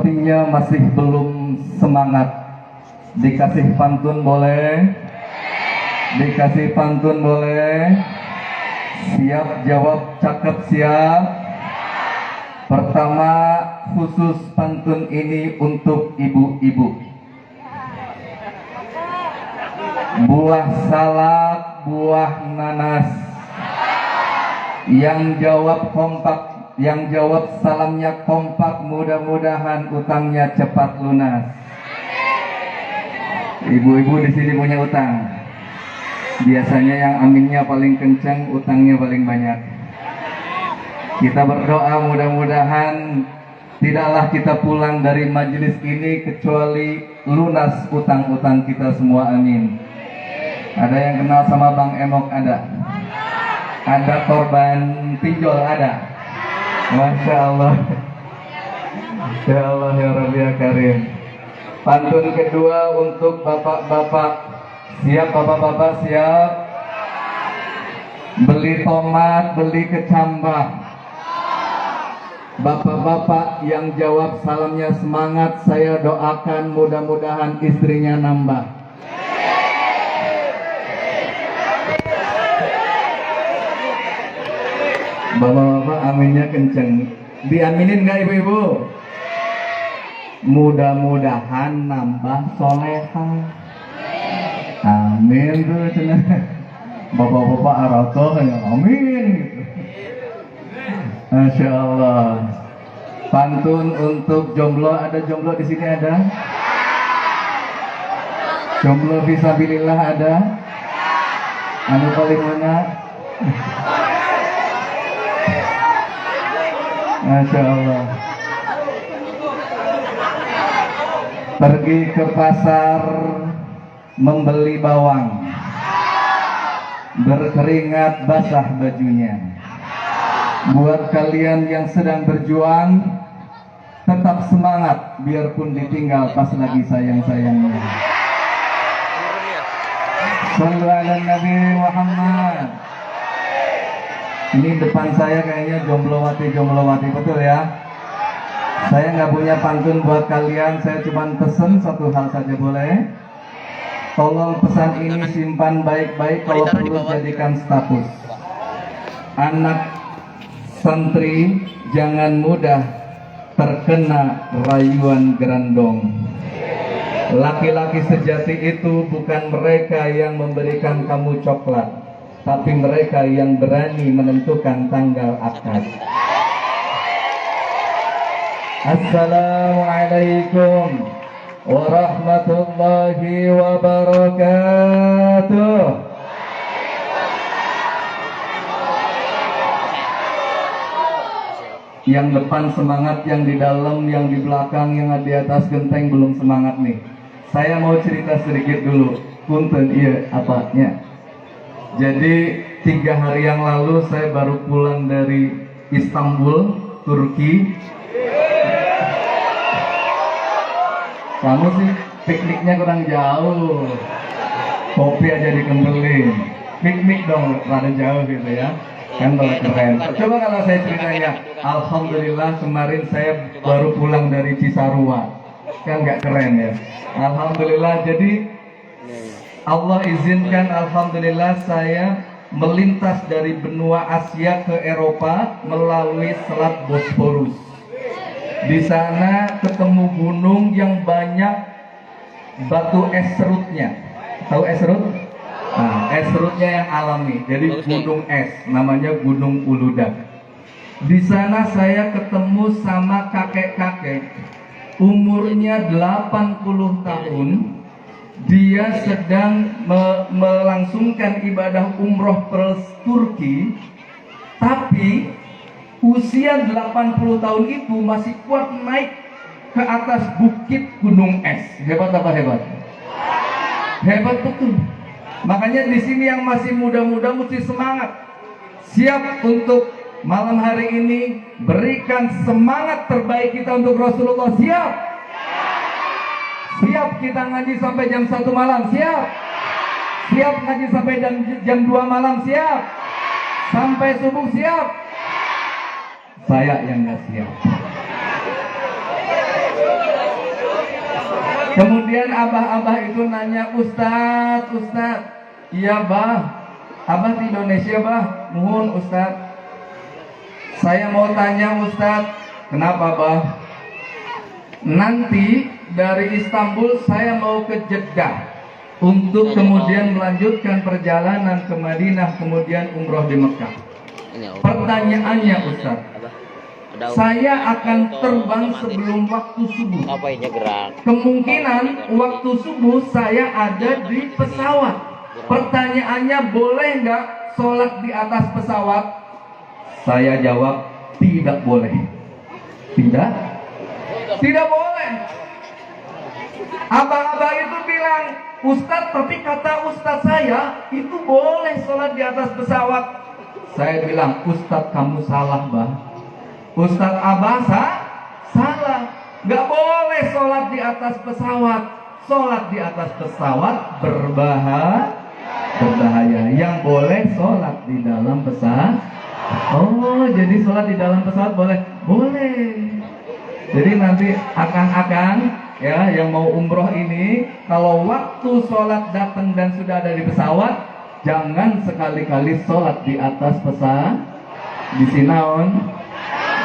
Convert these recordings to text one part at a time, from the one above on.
sepertinya masih belum semangat. Dikasih pantun boleh? Dikasih pantun boleh? Siap jawab, cakep siap. Pertama, khusus pantun ini untuk ibu-ibu. Buah salak, buah nanas. Yang jawab kompak, yang jawab salamnya kompak, mudah-mudahan utangnya cepat lunas. Ibu-ibu di sini punya utang. Biasanya yang aminnya paling kencang, utangnya paling banyak. Kita berdoa mudah-mudahan tidaklah kita pulang dari majelis ini kecuali lunas utang-utang kita semua, amin. Ada yang kenal sama Bang Emok? Ada korban pinjol? Ada. Masya Allah. Masya Allah ya Rabbi ya Karim. Pantun kedua untuk bapak-bapak. Siap bapak-bapak, siap. Beli tomat, beli kecambah. Bapak-bapak yang jawab salamnya semangat, saya doakan mudah-mudahan istrinya nambah. Bapak-bapak aminnya kenceng. Diaminin gak ibu-ibu? Mudah-mudahan nambah soleha. Amin tuh cenah. Bapak-bapak aratoh ya amin gitu. Masya Allah. Pantun untuk jomblo, ada jomblo di sini ada? Jomblo fisabilillah ada? Anu paling mana? Masya Allah. Pergi ke pasar membeli bawang, berkeringat basah bajunya. Buat kalian yang sedang berjuang, tetap semangat biarpun ditinggal pas lagi sayang-sayangnya. Shallu ala Nabi Muhammad. Ini depan saya kayaknya jomblowati, betul ya? Saya nggak punya pantun buat kalian, saya cuma pesen satu hal saja boleh? Tolong pesan ini simpan baik-baik, kalau perlu jadikan status. Anak santri jangan mudah terkena rayuan gerandong. Laki-laki sejati itu bukan mereka yang memberikan kamu coklat, tapi mereka yang berani menentukan tanggal akad. Assalamualaikum warahmatullahi wabarakatuh. Yang depan semangat, yang di dalam, yang di belakang, yang di atas genteng belum semangat nih. Saya mau cerita sedikit dulu. Punten iya apanya. Jadi 3 hari yang lalu saya baru pulang dari Istanbul, Turki. Kamu sih pikniknya kurang jauh. Kopi aja dikembelin. Piknik dong, rada jauh gitu ya. Kan kalau keren. Coba kalau saya ceritanya, alhamdulillah kemarin saya baru pulang dari Cisarua. Kan nggak keren ya. Alhamdulillah, jadi Allah izinkan, alhamdulillah saya melintas dari benua Asia ke Eropa melalui Selat Bosporus. Di sana ketemu gunung yang banyak batu es serutnya. Tahu es serut? Nah, es serutnya yang alami. Jadi gunung es, namanya Gunung Uludag. Di sana saya ketemu sama kakek-kakek, umurnya 80 tahun. Dia sedang melangsungkan ibadah umroh ke Turki, tapi usia 80 tahun itu masih kuat naik ke atas bukit gunung es. Hebat apa hebat? Hebat betul. Makanya di sini yang masih muda-muda mesti semangat. Siap untuk malam hari ini berikan semangat terbaik kita untuk Rasulullah. Siap? Siap kita ngaji sampai jam 1 malam. Siap? Siap ngaji sampai jam 2 malam. Siap? Sampai subuh. Siap? Saya yang nggak siap. Kemudian abah-abah itu nanya, Ustadz, Ustadz, iya bah, abah di Indonesia bah, muhun Ustadz. Saya mau tanya Ustadz, kenapa bah? Nanti dari Istanbul saya mau ke Jeddah untuk kemudian melanjutkan perjalanan ke Madinah, kemudian umroh di Mekah. Pertanyaannya Ustadz, saya akan terbang sebelum waktu subuh. Kemungkinan waktu subuh saya ada di pesawat. Pertanyaannya, boleh nggak sholat di atas pesawat? Saya jawab, tidak boleh. Tidak boleh. Abang-abang itu bilang, Ustadz, tapi kata Ustadz saya itu boleh sholat di atas pesawat. Saya bilang, Ustadz kamu salah bah. Ustadz Abah salah. Gak boleh sholat di atas pesawat. Sholat di atas pesawat berbahaya. Yang boleh sholat di dalam pesawat. Oh, jadi sholat di dalam pesawat boleh? Boleh. Jadi nanti akan ya yang mau umroh ini, kalau waktu sholat datang dan sudah ada di pesawat, jangan sekali-kali sholat di atas pesawat. Di sinaon,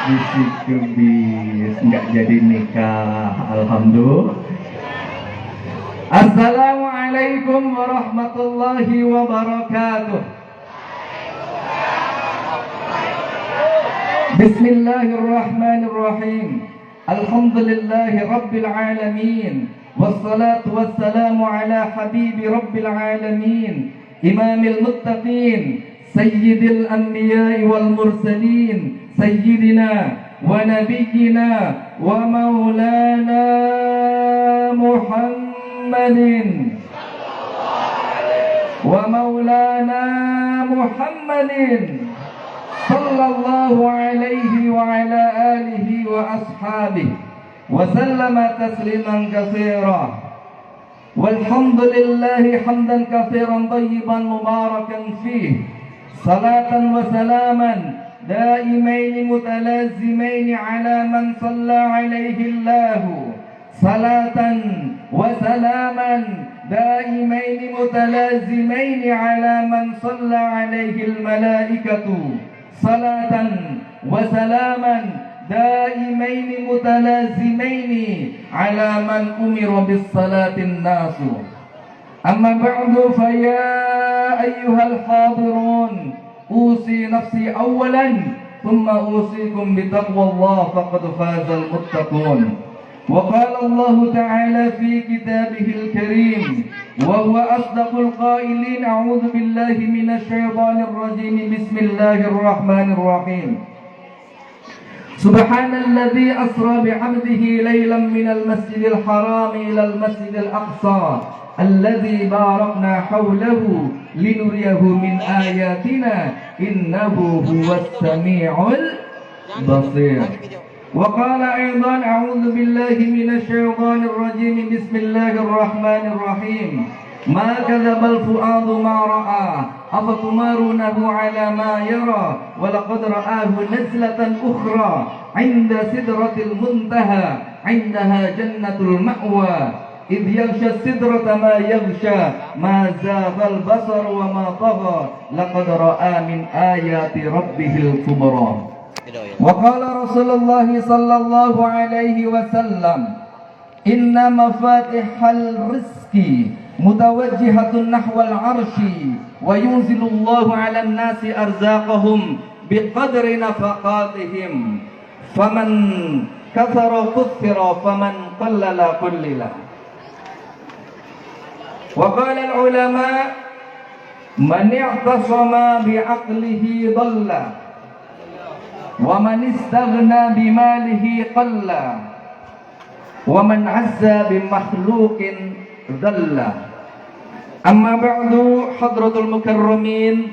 di situ bis nggak jadi nikah. Alhamdulillah. Assalamualaikum warahmatullahi wabarakatuh. Bismillahirrahmanirrahim. Alhamdulillahi rabbil alamin. Wassalatu wassalamu ala habibi rabbil alamin, imamil muttaqin, sayyidil anbiya'i wal mursalin, sayyidina wa nabiyyina wa maulana Muhammadin sallallahu alaihi wa ala alihi wa ashabihi wa sallama tasliman katsira. Walhamdulillahi hamdan katsiran tayyiban mubarakan fihi, salatan wa salaman daimaini mutalazimaini ala man shalla alaihi Allah, salatan wa salaman daimaini mutalazimaini ala man shalla alaihi al-malaikatu, salatan wa salaman daimaini mutalazimaini ala man umira bis salatin nasu. Amma ba'du, fa ya ayyuhal hadirun, usi nafsi awalan thumma usikum bi taqwallah faqad fazal muttaqun. Wa qala Allah ta'ala fi kitabihil karim wa huwa asdaqul qailin, a'udzu billahi minasy syaithanir rajim, bismillahir rahmanir rahim. Subhanalladzi asra bi'abdihi laylan minal masjidil haram ilal masjidil aqsa alladzi barakna hawlahu linuriyahu min ayatina innahu huwas sami'ul basir. Wa qala aidan, a'udzu billahi minasy syaithanir rajim, bismillahir rahmanir rahim. Ma kadzabal fuadu ma ra'a afatumarunahu ala ma yara wa laqad ra'ahu nazlatan ukhra 'inda sidratil muntaha 'indaha jannatul ma'wa idh yaghsha sidrata ma yaghsha ma zaghal basar wa ma tagha laqad ra'a min ayati rabbihil kubra. Wa qala Rasulullah sallallahu alaihi wasallam, inna mafatihal rizqi mutawajjihatun nahwal arshi wa yunzilullahu 'alan nasi arzaqahum biqadri nafaqatihim faman kathara kuthira faman qallala qullila. Wa qala al ulama, man i'tasama bi'aqlihi dhalla wa man istaghna bimalihi qalla wa man 'azza bimakhluqin dhalla. Amma ba'du, hadratul mukarramin,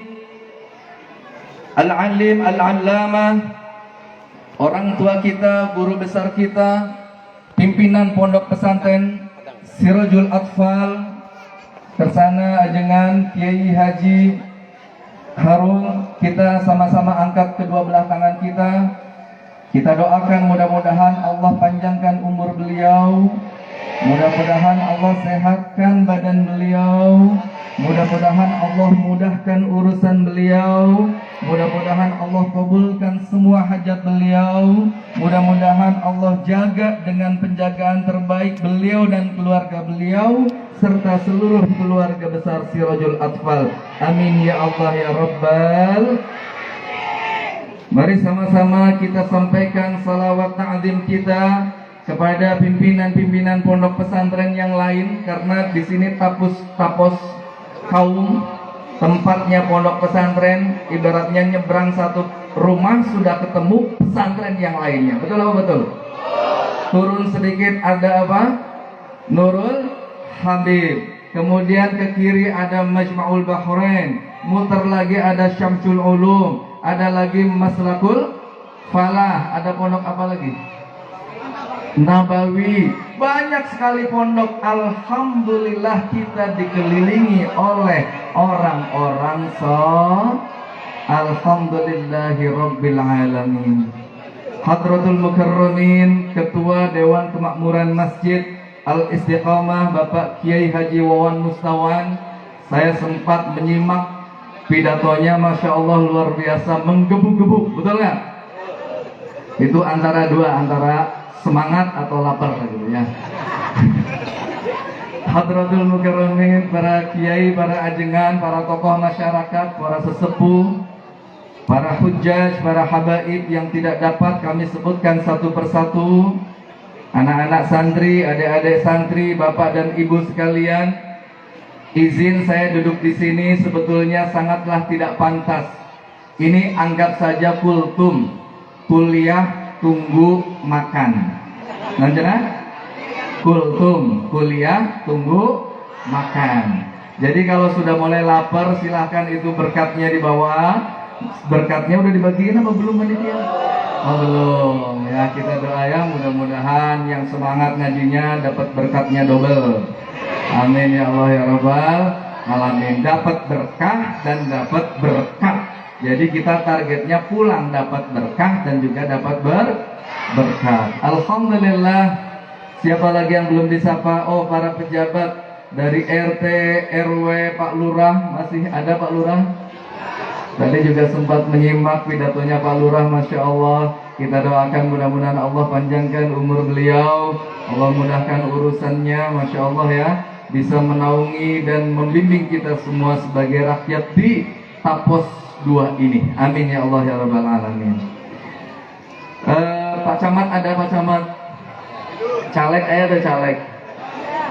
al-alim al-allamah, orang tua kita, guru besar kita, pimpinan pondok pesantren Sirajul Atfal, Kersana Ajengan Kiai Haji Harun, kita sama-sama angkat kedua belah tangan kita. Kita doakan mudah-mudahan Allah panjangkan umur beliau, Mudah-mudahan Allah sehatkan badan beliau. Mudah-mudahan Allah mudahkan urusan beliau. Mudah-mudahan Allah kabulkan semua hajat beliau. Mudah-mudahan Allah jaga dengan penjagaan terbaik beliau dan keluarga beliau serta seluruh keluarga besar Sirajul Atfal. Amin ya Allah ya Rabbal. Mari sama-sama kita sampaikan salawat ta'zim kita kepada pimpinan-pimpinan pondok pesantren yang lain, karena di sini tapos kaum tempatnya pondok pesantren, ibaratnya nyebrang satu rumah sudah ketemu pesantren yang lainnya. Betul apa betul? Turun sedikit ada apa? Nurul Habib. Kemudian ke kiri ada Majma'ul Bahrain. Muter lagi ada Syamsul Ulum. Ada lagi Maslakul Falah. Ada pondok apa lagi? Nabawi. Banyak sekali pondok. Alhamdulillah kita dikelilingi oleh orang-orang Alhamdulillahi Rabbil Alamin. Hadratul Mukarramin, Ketua Dewan Kemakmuran Masjid Al-Istiqamah Bapak Kiai Haji Wawan Mustawan. Saya sempat menyimak pidatonya, Masya Allah luar biasa, menggebu-gebu, betul nggak? Itu antara semangat atau lapar gitu ya. Hadratul Mukarramin, para kiai, para ajengan, para tokoh masyarakat, para sesepuh, para hujjaj, para habaib yang tidak dapat kami sebutkan satu persatu. Anak-anak santri, adik-adik santri, bapak dan ibu sekalian, izin saya duduk di sini sebetulnya sangatlah tidak pantas. Ini anggap saja kultum, kuliah tunggu makan. Lanjutnya, kultum, kuliah tunggu makan. Jadi kalau sudah mulai lapar, silahkan itu berkatnya di bawah. Berkatnya udah dibagiin apa belum panitia? Oh belum ya, kita doa ya mudah-mudahan yang semangat ngajinya dapat berkatnya double. Amin ya Allah ya Rabbal Alamin. Dapat berkah dan dapat berkat. Jadi kita targetnya pulang dapat berkah dan juga dapat berkat. Alhamdulillah. Siapa lagi yang belum disapa? Oh, para pejabat dari RT, RW, Pak Lurah. Masih ada Pak Lurah? Tadi juga sempat menyimak pidatonya Pak Lurah, Masya Allah. Kita doakan mudah-mudahan Allah panjangkan umur beliau, Allah mudahkan urusannya, Masya Allah ya. Bisa menaungi dan membimbing kita semua sebagai rakyat di Tapos 2 ini. Amin ya Allah ya Rabbal Alamin. Pak Camat ada Pak Camat? Caleg ada caleg?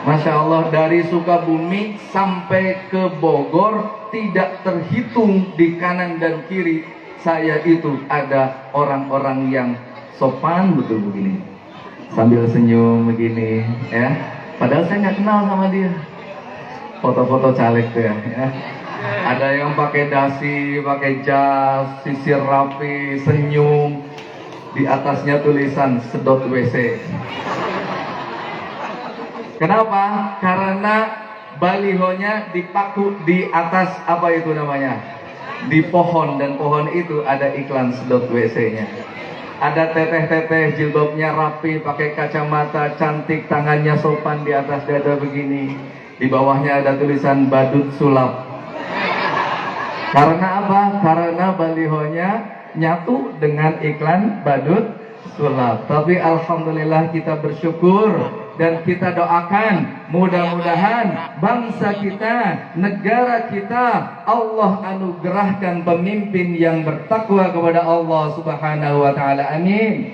Masya Allah, dari Sukabumi sampai ke Bogor tidak terhitung di kanan dan kiri saya itu ada orang-orang yang sopan betul begini, sambil senyum begini ya. Padahal saya nggak kenal sama dia. Foto-foto caleg tuh ya. Ada yang pakai dasi, pakai jas, sisir rapi, senyum. Di atasnya tulisan sedot WC. Kenapa? Karena balihonya dipaku di atas apa itu namanya? Di pohon, dan pohon itu ada iklan sedot WC-nya. Ada teteh-teteh jilbabnya rapi, pakai kacamata, cantik, tangannya sopan di atas dada begini. Di bawahnya ada tulisan badut sulap. Karena apa? Karena balihonya nyatu dengan iklan badut sulap. Tapi alhamdulillah kita bersyukur dan kita doakan mudah-mudahan bangsa kita, negara kita, Allah anugerahkan pemimpin yang bertakwa kepada Allah Subhanahu wa taala. Amin.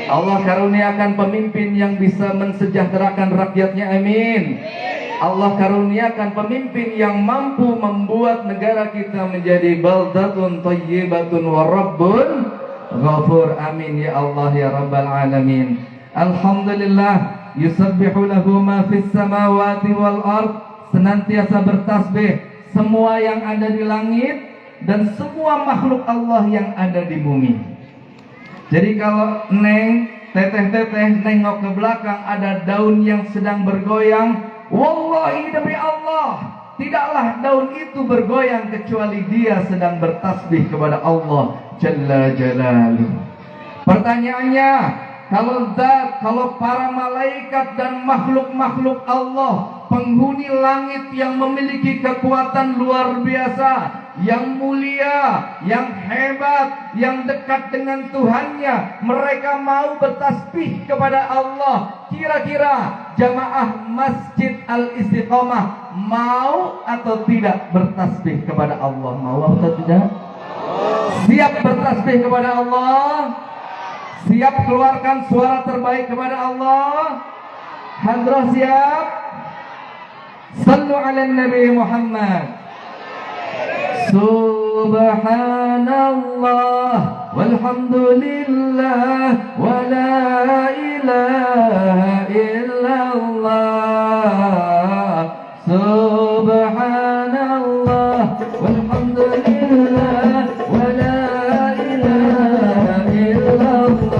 Allah karuniakan pemimpin yang bisa mensejahterakan rakyatnya. Amin. Allah karuniakan pemimpin yang mampu membuat negara kita menjadi baldatun thayyibatun wa rabbun ghafur. Amin ya Allah ya Rabbal Alamin. Alhamdulillah. Yusabbihu lahu ma fis samawati wal ard. Senantiasa bertasbih semua yang ada di langit dan semua makhluk Allah yang ada di bumi. Jadi kalau teteh-teteh nengok ke belakang ada daun yang sedang bergoyang, wallahi demi Allah, tidaklah daun itu bergoyang kecuali dia sedang bertasbih kepada Allah Jalla Jalaluh. Pertanyaannya, kalau zat, kalau para malaikat dan makhluk-makhluk Allah, penghuni langit yang memiliki kekuatan luar biasa, yang mulia, yang hebat, yang dekat dengan Tuhannya, mereka mau bertasbih kepada Allah. Kira-kira jamaah Masjid Al-Istiqomah mau atau tidak bertasbih kepada Allah? Mau atau tidak? Siap bertasbih kepada Allah? Siap keluarkan suara terbaik kepada Allah? Hadrah siap? Sallu ala Nabi Muhammad. Subhanallah walhamdulillah wa la ilaha illallah. Subhanallah walhamdulillah wa la ilaha illallah.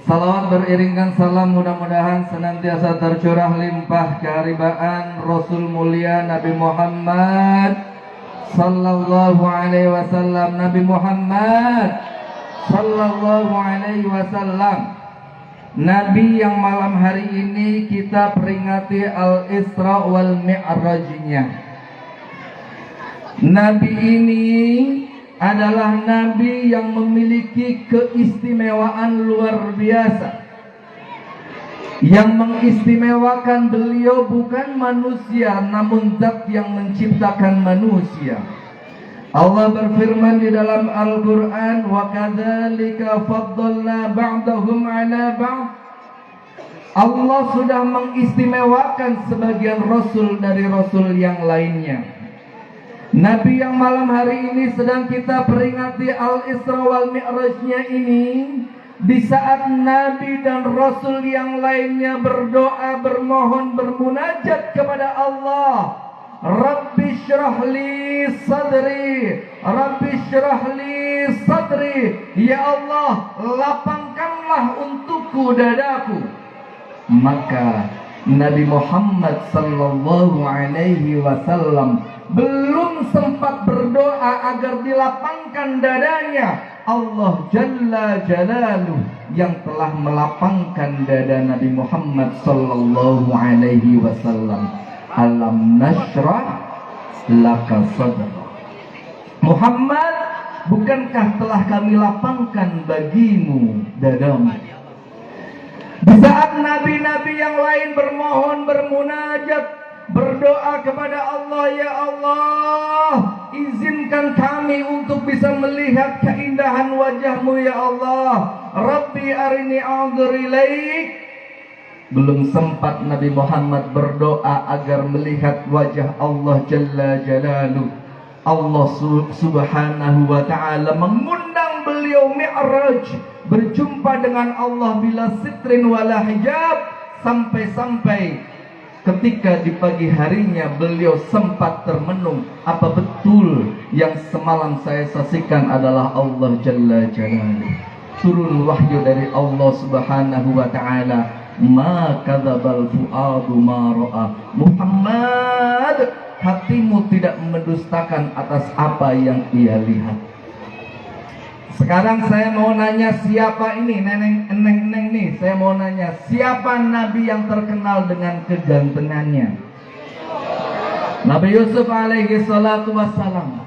Salawat beriringkan salam mudah-mudahan senantiasa tercurah limpah keharibaan Rasul mulia Nabi Muhammad sallallahu alaihi wasallam. Nabi Muhammad sallallahu alaihi wasallam, Nabi yang malam hari ini kita peringati Al-Isra wal Mi'rajnya. Nabi ini adalah Nabi yang memiliki keistimewaan luar biasa. Yang mengistimewakan beliau bukan manusia, namun zat yang menciptakan manusia. Allah berfirman di dalam Al-Quran, wa kadzalika faddalna ba'dahum 'ala ba'd. Allah sudah mengistimewakan sebagian rasul dari rasul yang lainnya. Nabi yang malam hari ini sedang kita peringati Al-Isra wal Mi'rajnya ini, di saat Nabi dan Rasul yang lainnya berdoa, bermohon, bermunajat kepada Allah, Rabbi syrah li sadri, Rabbi syrah li sadri, ya Allah lapangkanlah untukku dadaku. Maka Nabi Muhammad sallallahu alaihi wasallam belum sempat berdoa agar dilapangkan dadanya, Allah Jalla Jalaluh yang telah melapangkan dada Nabi Muhammad sallallahu alaihi wasallam. Alam nashrah laka sadrak. Muhammad, bukankah telah kami lapangkan bagimu dadamu? Di saat nabi-nabi yang lain bermohon, bermunajat, berdoa kepada Allah, ya Allah, izinkan kami untuk bisa melihat keindahan wajahmu ya Allah. Rabbi arini anzur ilaik. Belum sempat Nabi Muhammad berdoa agar melihat wajah Allah Jalla Jalaluh, Allah subhanahu wa ta'ala mengundang beliau Mi'raj, berjumpa dengan Allah bila sitrin wala hijab, sampai-sampai ketika di pagi harinya beliau sempat termenung, apa betul yang semalam saya saksikan adalah Allah Jalla Jalaluhu? Turun wahyu dari Allah Subhanahu wa taala, ma kadzabal fuadu ma ra'a. Muhammad, hatimu tidak mendustakan atas apa yang ia lihat. Sekarang saya mau nanya, siapa ini neneng nih? Saya mau nanya, siapa nabi yang terkenal dengan kegantengannya? Nabi Yusuf alaihi salatu wassalam.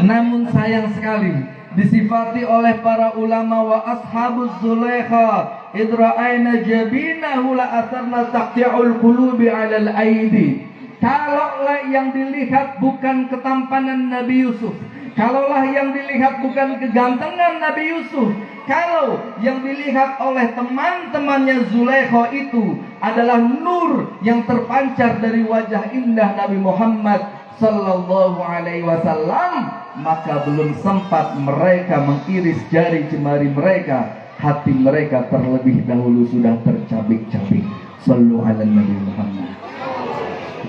Namun sayang sekali disifati oleh para ulama wa ashabuz zulaikha idra'aina jabinahu la atharna taqti'ul qulubi 'alal aidi. Kalaulah yang dilihat bukan ketampanan Nabi Yusuf, kalaulah yang dilihat bukan kegantengan Nabi Yusuf, kalau yang dilihat oleh teman-temannya Zulaikha itu adalah nur yang terpancar dari wajah indah Nabi Muhammad sallallahu alaihi wasallam, maka belum sempat mereka mengiris jari jemari mereka, hati mereka terlebih dahulu sudah tercabik-cabik. Sallu ala Nabi Muhammad.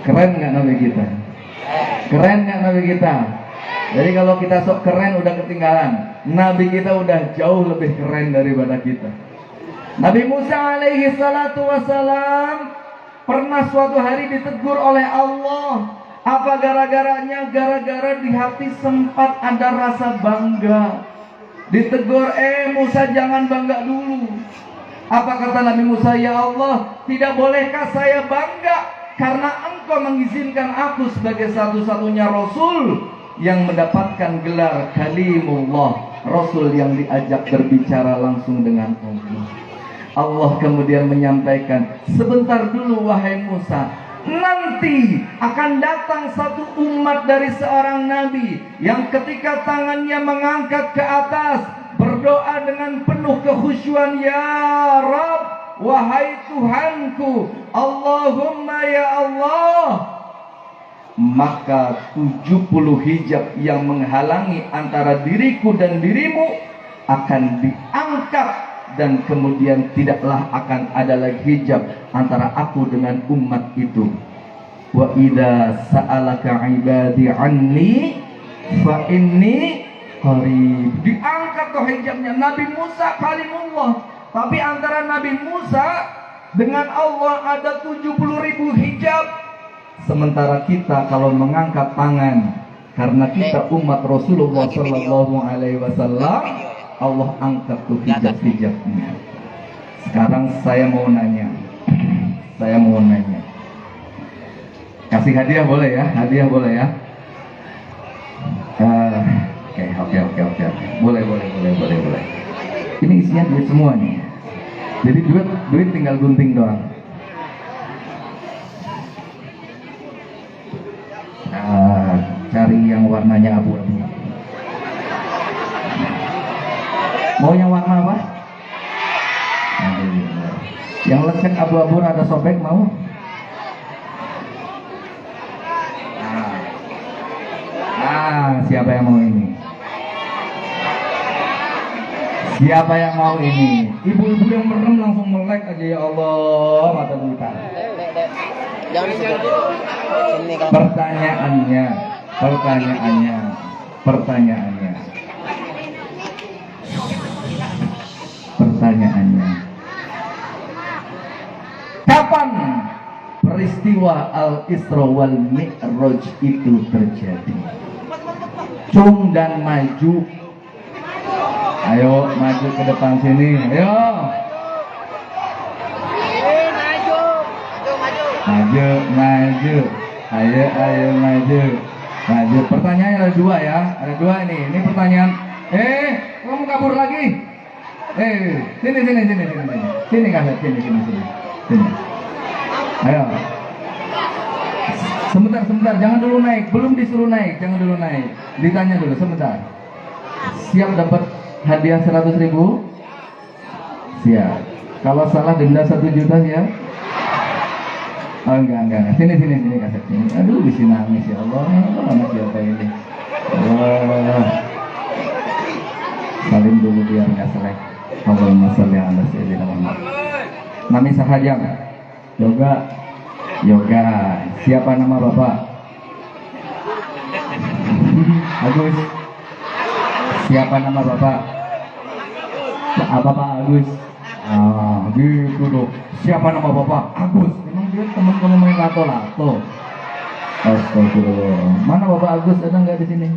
Keren nggak Nabi kita? Keren nggak Nabi kita? Jadi kalau kita sok keren udah ketinggalan. Nabi kita udah jauh lebih keren daripada kita. Nabi Musa alaihi salatu wassalam pernah suatu hari ditegur oleh Allah. Apa gara-garanya? Gara-gara di hati sempat ada rasa bangga. Ditegur, Musa jangan bangga dulu. Apa kata Nabi Musa? Ya Allah, tidak bolehkah saya bangga? Karena engkau mengizinkan aku sebagai satu-satunya Rasul yang mendapatkan gelar Kalimullah, Rasul yang diajak berbicara langsung dengan Allah. Allah kemudian menyampaikan, sebentar dulu wahai Musa, nanti akan datang satu umat dari seorang Nabi yang ketika tangannya mengangkat ke atas berdoa dengan penuh kekhusyuan, ya Rabb, wahai Tuhanku, Allahumma ya Allah, maka 70 hijab yang menghalangi antara diriku dan dirimu akan diangkat, dan kemudian tidaklah akan ada lagi hijab antara aku dengan umat itu. Wa idza sa'alaka ibadi anni fa inni qarib. Diangkat tuh hijabnya. Nabi Musa kalimullah, tapi antara Nabi Musa dengan Allah ada 70.000 hijab. Sementara kita kalau mengangkat tangan karena kita umat Rasulullah sallallahu alaihi wasallam, Allah angkat tuh hijab-hijabnya. Sekarang saya mau nanya. Kasih hadiah boleh ya? Hadiah boleh ya? Oke. Boleh. Ini isinya duit semua nih. Jadi duit tinggal gunting doang. Cari yang warnanya abu-abu. Mau yang warna apa? Yang lecek abu-abu rada sobek mau? Siapa yang mau ini? Siapa yang mau ini? Ibu-ibu yang merem langsung melek aja, ya Allah, mata buta. Pertanyaannya. Kapan peristiwa Al-Isra wal Mi'raj itu terjadi? Cung dan maju. Ayo maju ke depan sini. Ayo. Maju. Ayo maju. Pertanyaannya ada dua ya. Ada dua ini. Ini pertanyaan. Kamu kabur lagi? Sini. Sini kasih. Sini. Ayo. Sebentar, jangan dulu naik. Belum disuruh naik, jangan dulu naik. Ditanya dulu sebentar. Siap dapat hadiah 100.000? Siap. Kalau salah denda 1 juta ya? Oh enggak. Sini kasih sini. Aduh, bisa nangis ya Allah. Anak siapa ini? Allah. Salim dulu biar nggak selek. Allahumma sholli ala sayyidina Muhammad. Nami sahajang. Yoga Yoga. Siapa nama Bapak? Agus. Siapa nama Bapak? Apa Pak Agus? Ah, gitu dong. Siapa nama Bapak? Agus. Memang dia teman kamu main lato-lato. Astagfirullah. Mana Bapak Agus? Ada nggak di sini?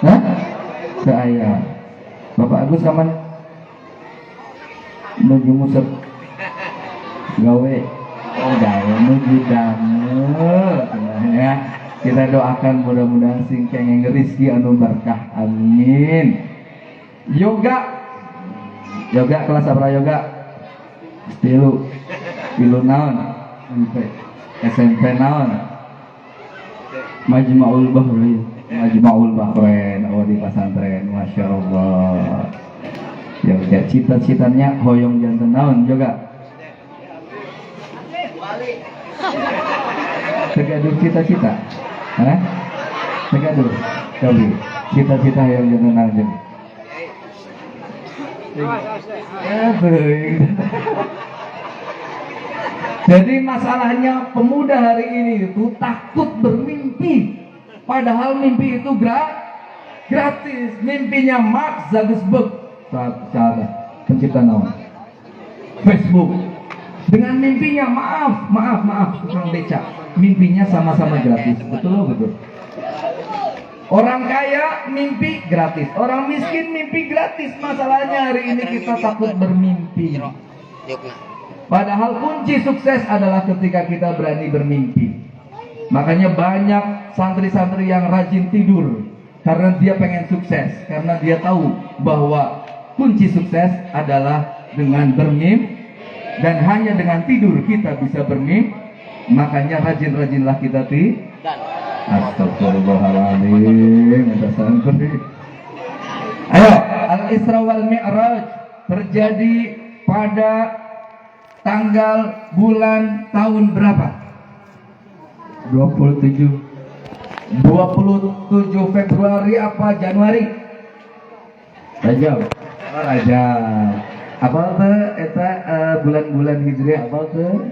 Hah? Saya. Bapak Agus kapan? Menuju musab. Gawe. Oh gawe menuju damel. Ya. Kita doakan mudah-mudahan sing kengeng rezeki anu berkah. Amin. Yoga. Yoga kelas apa yoga? Tilu naon? SMP naon? Majma'ul Bahrain. Majma'ul Bahrain. Oh di pesantren. Masya Allah. Yoga cita-citanya hoyong jantan naon yoga? Tegaduh cita-cita. Hah? Tegaduh. Coba. Cita-cita yang jantan naon. Jadi masalahnya pemuda hari ini itu takut bermimpi, padahal mimpi itu gratis. Mimpinya Mark Zuckerberg, pencipta nama Facebook, dengan mimpinya maaf tukang beca, mimpinya sama-sama gratis, betul. Orang kaya mimpi gratis, orang miskin mimpi gratis. Masalahnya hari ini kita takut bermimpi. Padahal kunci sukses adalah ketika kita berani bermimpi. Makanya banyak santri-santri yang rajin tidur karena dia pengen sukses, karena dia tahu bahwa kunci sukses adalah dengan bermimpi, dan hanya dengan tidur kita bisa bermimpi. Makanya rajin-rajinlah kita tidur. Astagfirullahaladzim. Ayo, Al-Isra wal Mi'raj terjadi pada tanggal, bulan, tahun berapa? 27 Februari apa Januari? Rajab. Apa tuh eta bulan-bulan Hijriah apa tuh?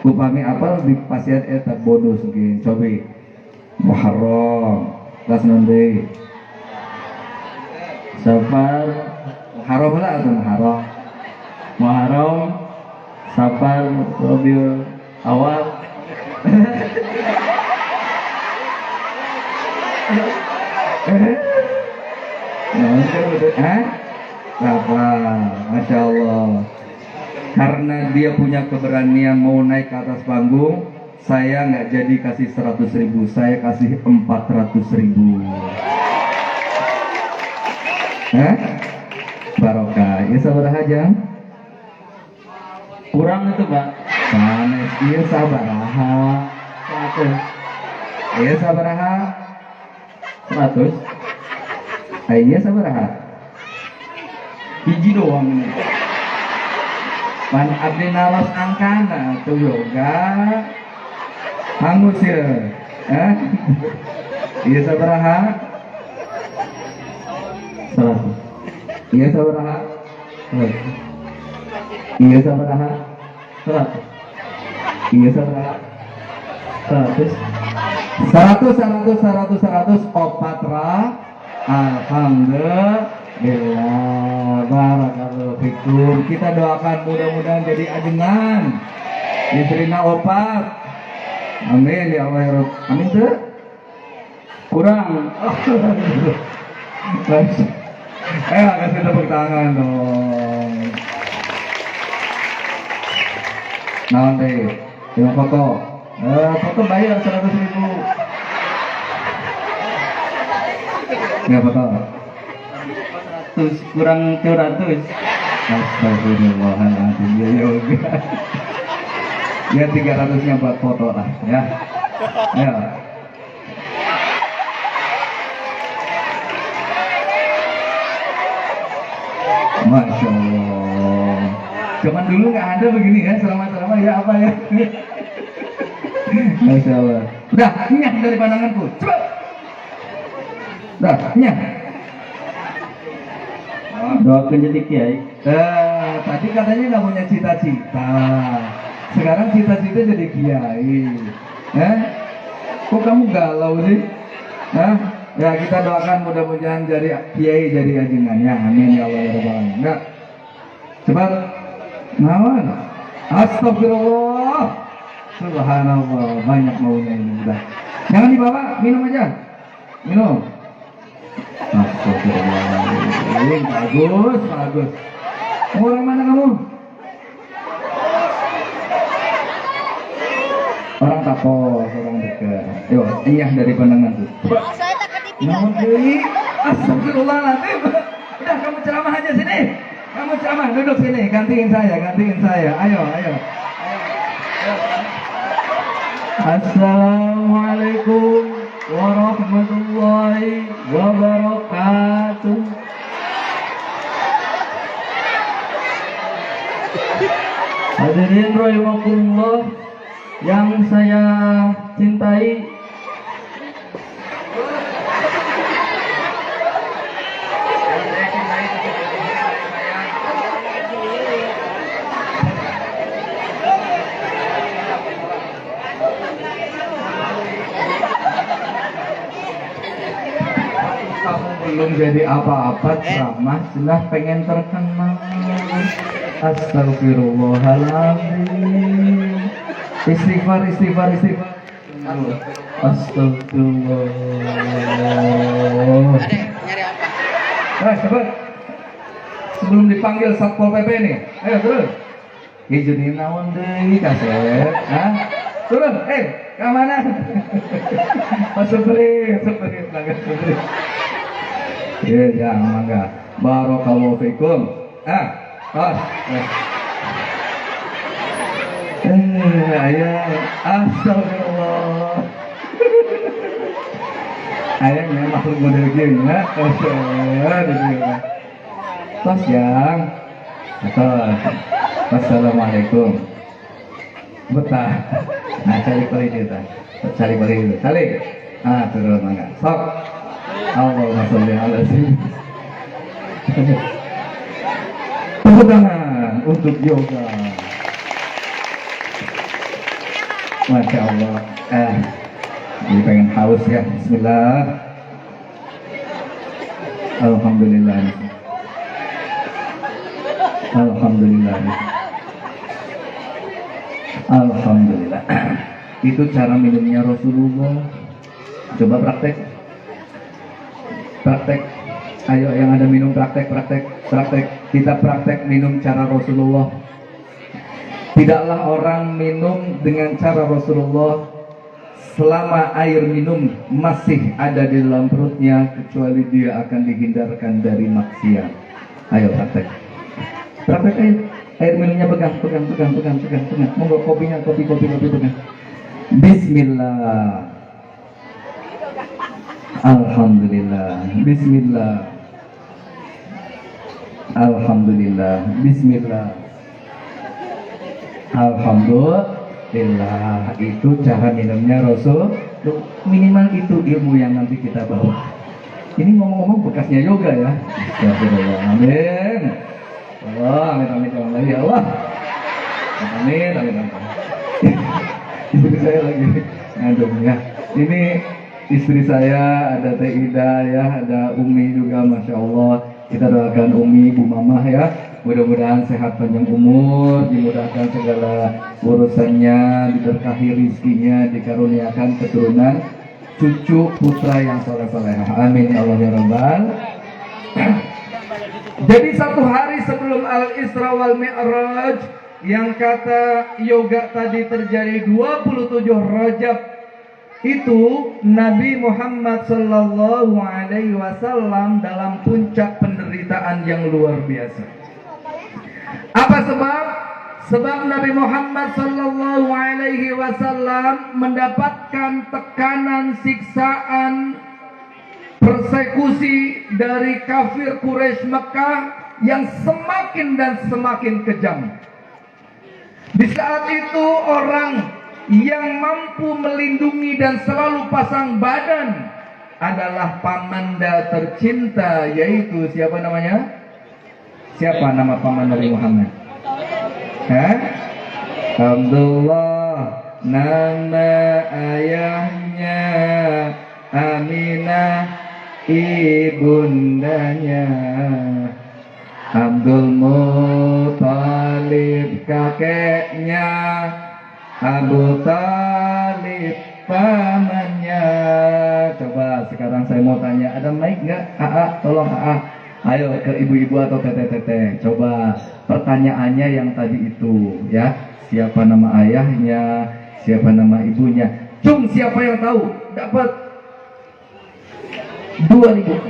Upami apa di pasien eta bonus mungkin coba Muharram kelas nanti Safar Muharram lah atau Muharram Safar Rabiul Awal Masya Allah. Karena dia punya keberanian mau naik ke atas panggung, saya nggak jadi kasih 100.000, saya kasih 400.000. Barokah. Ya sabar aja. Kurang itu Pak. Panes. Iya sabaraha. 100. Iya sabaraha. 100. Iya sabaraha. Hiji doang ini. Pan abdi naros angkana tuh yoga hangus ya. Iya sabaraha? 100. Iya sabaraha? 100. Iya sabaraha? 100. Iya sabaraha? 100. 100 opatra. Alhamdulillah. Barakallahu fikum. Kita doakan mudah-mudahan jadi ajengan, istrina opat. Amin ya Allah ya Rabb. Amin tuh. Kurang. Ayo kasih tepuk tangan dong. Nah deh, yang foto. Foto bayar 100.000. Nggak foto. Kurang 200. Astagfirullahaladzim ya yoga. Ya 300-nya buat foto lah ya. Ya. Masya Allah. Cuman dulu nggak ada begini ya, selama ya apa ya. Masya Allah. Udah, nyah dari pandanganku. Coba. Udah, nyah. Doakan jadi kiai. Tadi katanya nggak punya cita-cita. Sekarang cita-cita jadi kiai. Kok kamu galau sih? Ya kita doakan mudah-mudahan jadi kiai, jadi ajengan ya. Amin ya Allah ya Rabbal alamin. Enggak. Cepat. Nawan. Astagfirullah. Subhanallah, banyak maunya ini udah. Jangan dibawa, minum aja. Minum. Astagfirullahaladzim. Bagus, bagus. Orang mana kamu? Orang Tapos, orang dekat. Yo, iya dari pandangan tuh. Namun deui. Astagfirullahaladzim. Udah kamu ceramah aja sini. Kamu ceramah, duduk sini, gantiin saya, gantiin saya. Ayo, ayo. Assalamualaikum warahmatullahi wabarakatuh. Hadirin rahimakumullah yang saya cintai, belum jadi apa-apa ceramah sudah pengen terkenal. Astagfirullahaladzim. Istighfar, istighfar, istighfar. Astagfirullah. Cepat. Sebelum dipanggil Satpol PP nih. Ayo terus. Hijauin naon deui kaset. Turun. Ke mana? Masuk beri, beri. Ya, jangan mangga. Barakallahu fikum. Astagfirullah. Ayahnya makhluk model gini ya. Tos yang. Assalamualaikum. Betah. Nah, cari balik kita. Cari balik dulu. Cari. Turun mangga. Sok. Allahumma sholli ala sayyidina. Tepuk tangan untuk yoga. Masya Allah. Jadi pengen haus ya. Bismillah. Alhamdulillah. Alhamdulillah. Alhamdulillah. Itu cara minumnya Rasulullah. Coba praktek. Praktek, ayo yang ada minum praktek. Kita praktek minum cara Rasulullah. Tidaklah orang minum dengan cara Rasulullah selama air minum masih ada di dalam perutnya, kecuali dia akan dihindarkan dari maksiat. Ayo praktek ayo. Air minumnya pegang. Monggo kopinya, kopi pegang. Bismillah. Alhamdulillah. Bismillah. Alhamdulillah. Bismillah. Alhamdulillah. Itu cara minumnya Rasul. Minimal itu ilmu yang nanti kita bawa. Ini ngomong-ngomong bekasnya yoga ya. Astagfirullah. Amin. Allah, amin lagi Allah. Amin. Istri saya lagi ngandung ya. Ini istri saya, ada Teh Ida ya, ada Umi juga, Masya Allah. Kita doakan Umi, Bu Mamah ya, mudah-mudahan sehat panjang umur, dimudahkan segala urusannya, diberkahi rizkinya, dikaruniakan keturunan cucu putra yang soleh-solehah. Amin ya Allah ya Rabbal. Jadi satu hari sebelum Al-Isra wal Mi'raj, yang kata yoga tadi terjadi 27 Rajab, itu Nabi Muhammad Sallallahu Alaihi Wasallam dalam puncak penderitaan yang luar biasa. Apa sebab? Sebab Nabi Muhammad Sallallahu Alaihi Wasallam mendapatkan tekanan, siksaan, persekusi dari kafir Quraisy Mekah yang semakin dan semakin kejam. Di saat itu orang yang mampu melindungi dan selalu pasang badan adalah pamanda tercinta, yaitu siapa namanya? Siapa nama paman Nabi Muhammad? Abdullah nama ayahnya, Aminah ibundanya, Abdul Muthalib kakeknya, Abu Talib pamannya. Coba sekarang saya mau tanya, ada mic nggak? AA, tolong AA. Ayo ke ibu-ibu atau teteh-teteh. Coba pertanyaannya yang tadi itu, ya. Siapa nama ayahnya? Siapa nama ibunya? Cung, siapa yang tahu? Dapat 2.000.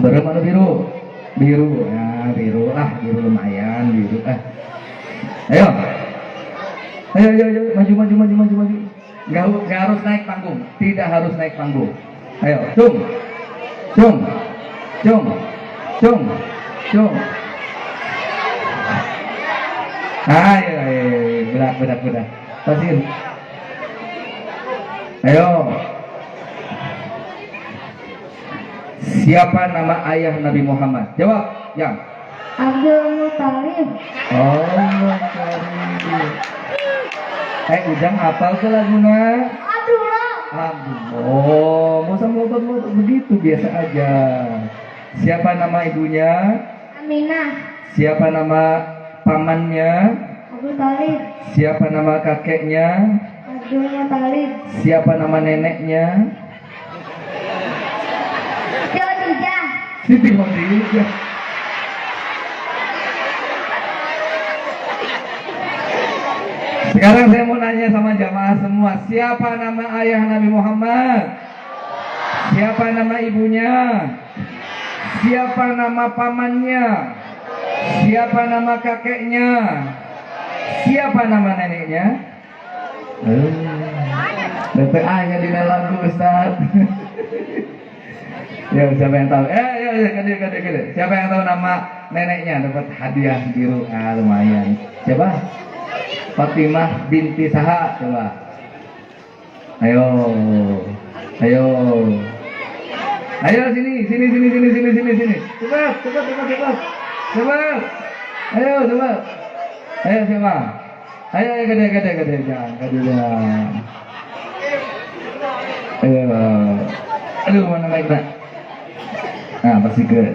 Berapa biru? Biru, ya biru lah, biru lumayan, biru. Ayo, maju. Nggak harus naik panggung, tidak harus naik panggung. Ayo, cung. Ayo, berat. Pasin. Ayo. Siapa nama ayah Nabi Muhammad? Jawab, yang. Abdul Muthalib. Allah karim. Ujang hafal ke laguna? Aduh. Oh, mau sama begitu biasa aja. Siapa nama ibunya? Aminah. Siapa nama pamannya? Abu Talib. Siapa nama kakeknya? Abdul Muthalib. Siapa nama neneknya? Khadijah. Siti Khadijah. Sekarang saya mau nanya sama jamaah semua, siapa nama ayah Nabi Muhammad? Siapa nama ibunya? Siapa nama pamannya? Siapa nama kakeknya? Siapa nama neneknya? DPA-nya di lagu Ustaz. Ya, siapa yang tahu? Gede. Siapa yang tahu nama neneknya? Dapat hadiah biru. Lumayan. Siapa? Fatimah binti Saha, coba. Ayo, sini. Cepat. Ayo, siapa? Ayo, gede, jangan. Ayo. Aduh, mana naik, Pak? Pasti ke.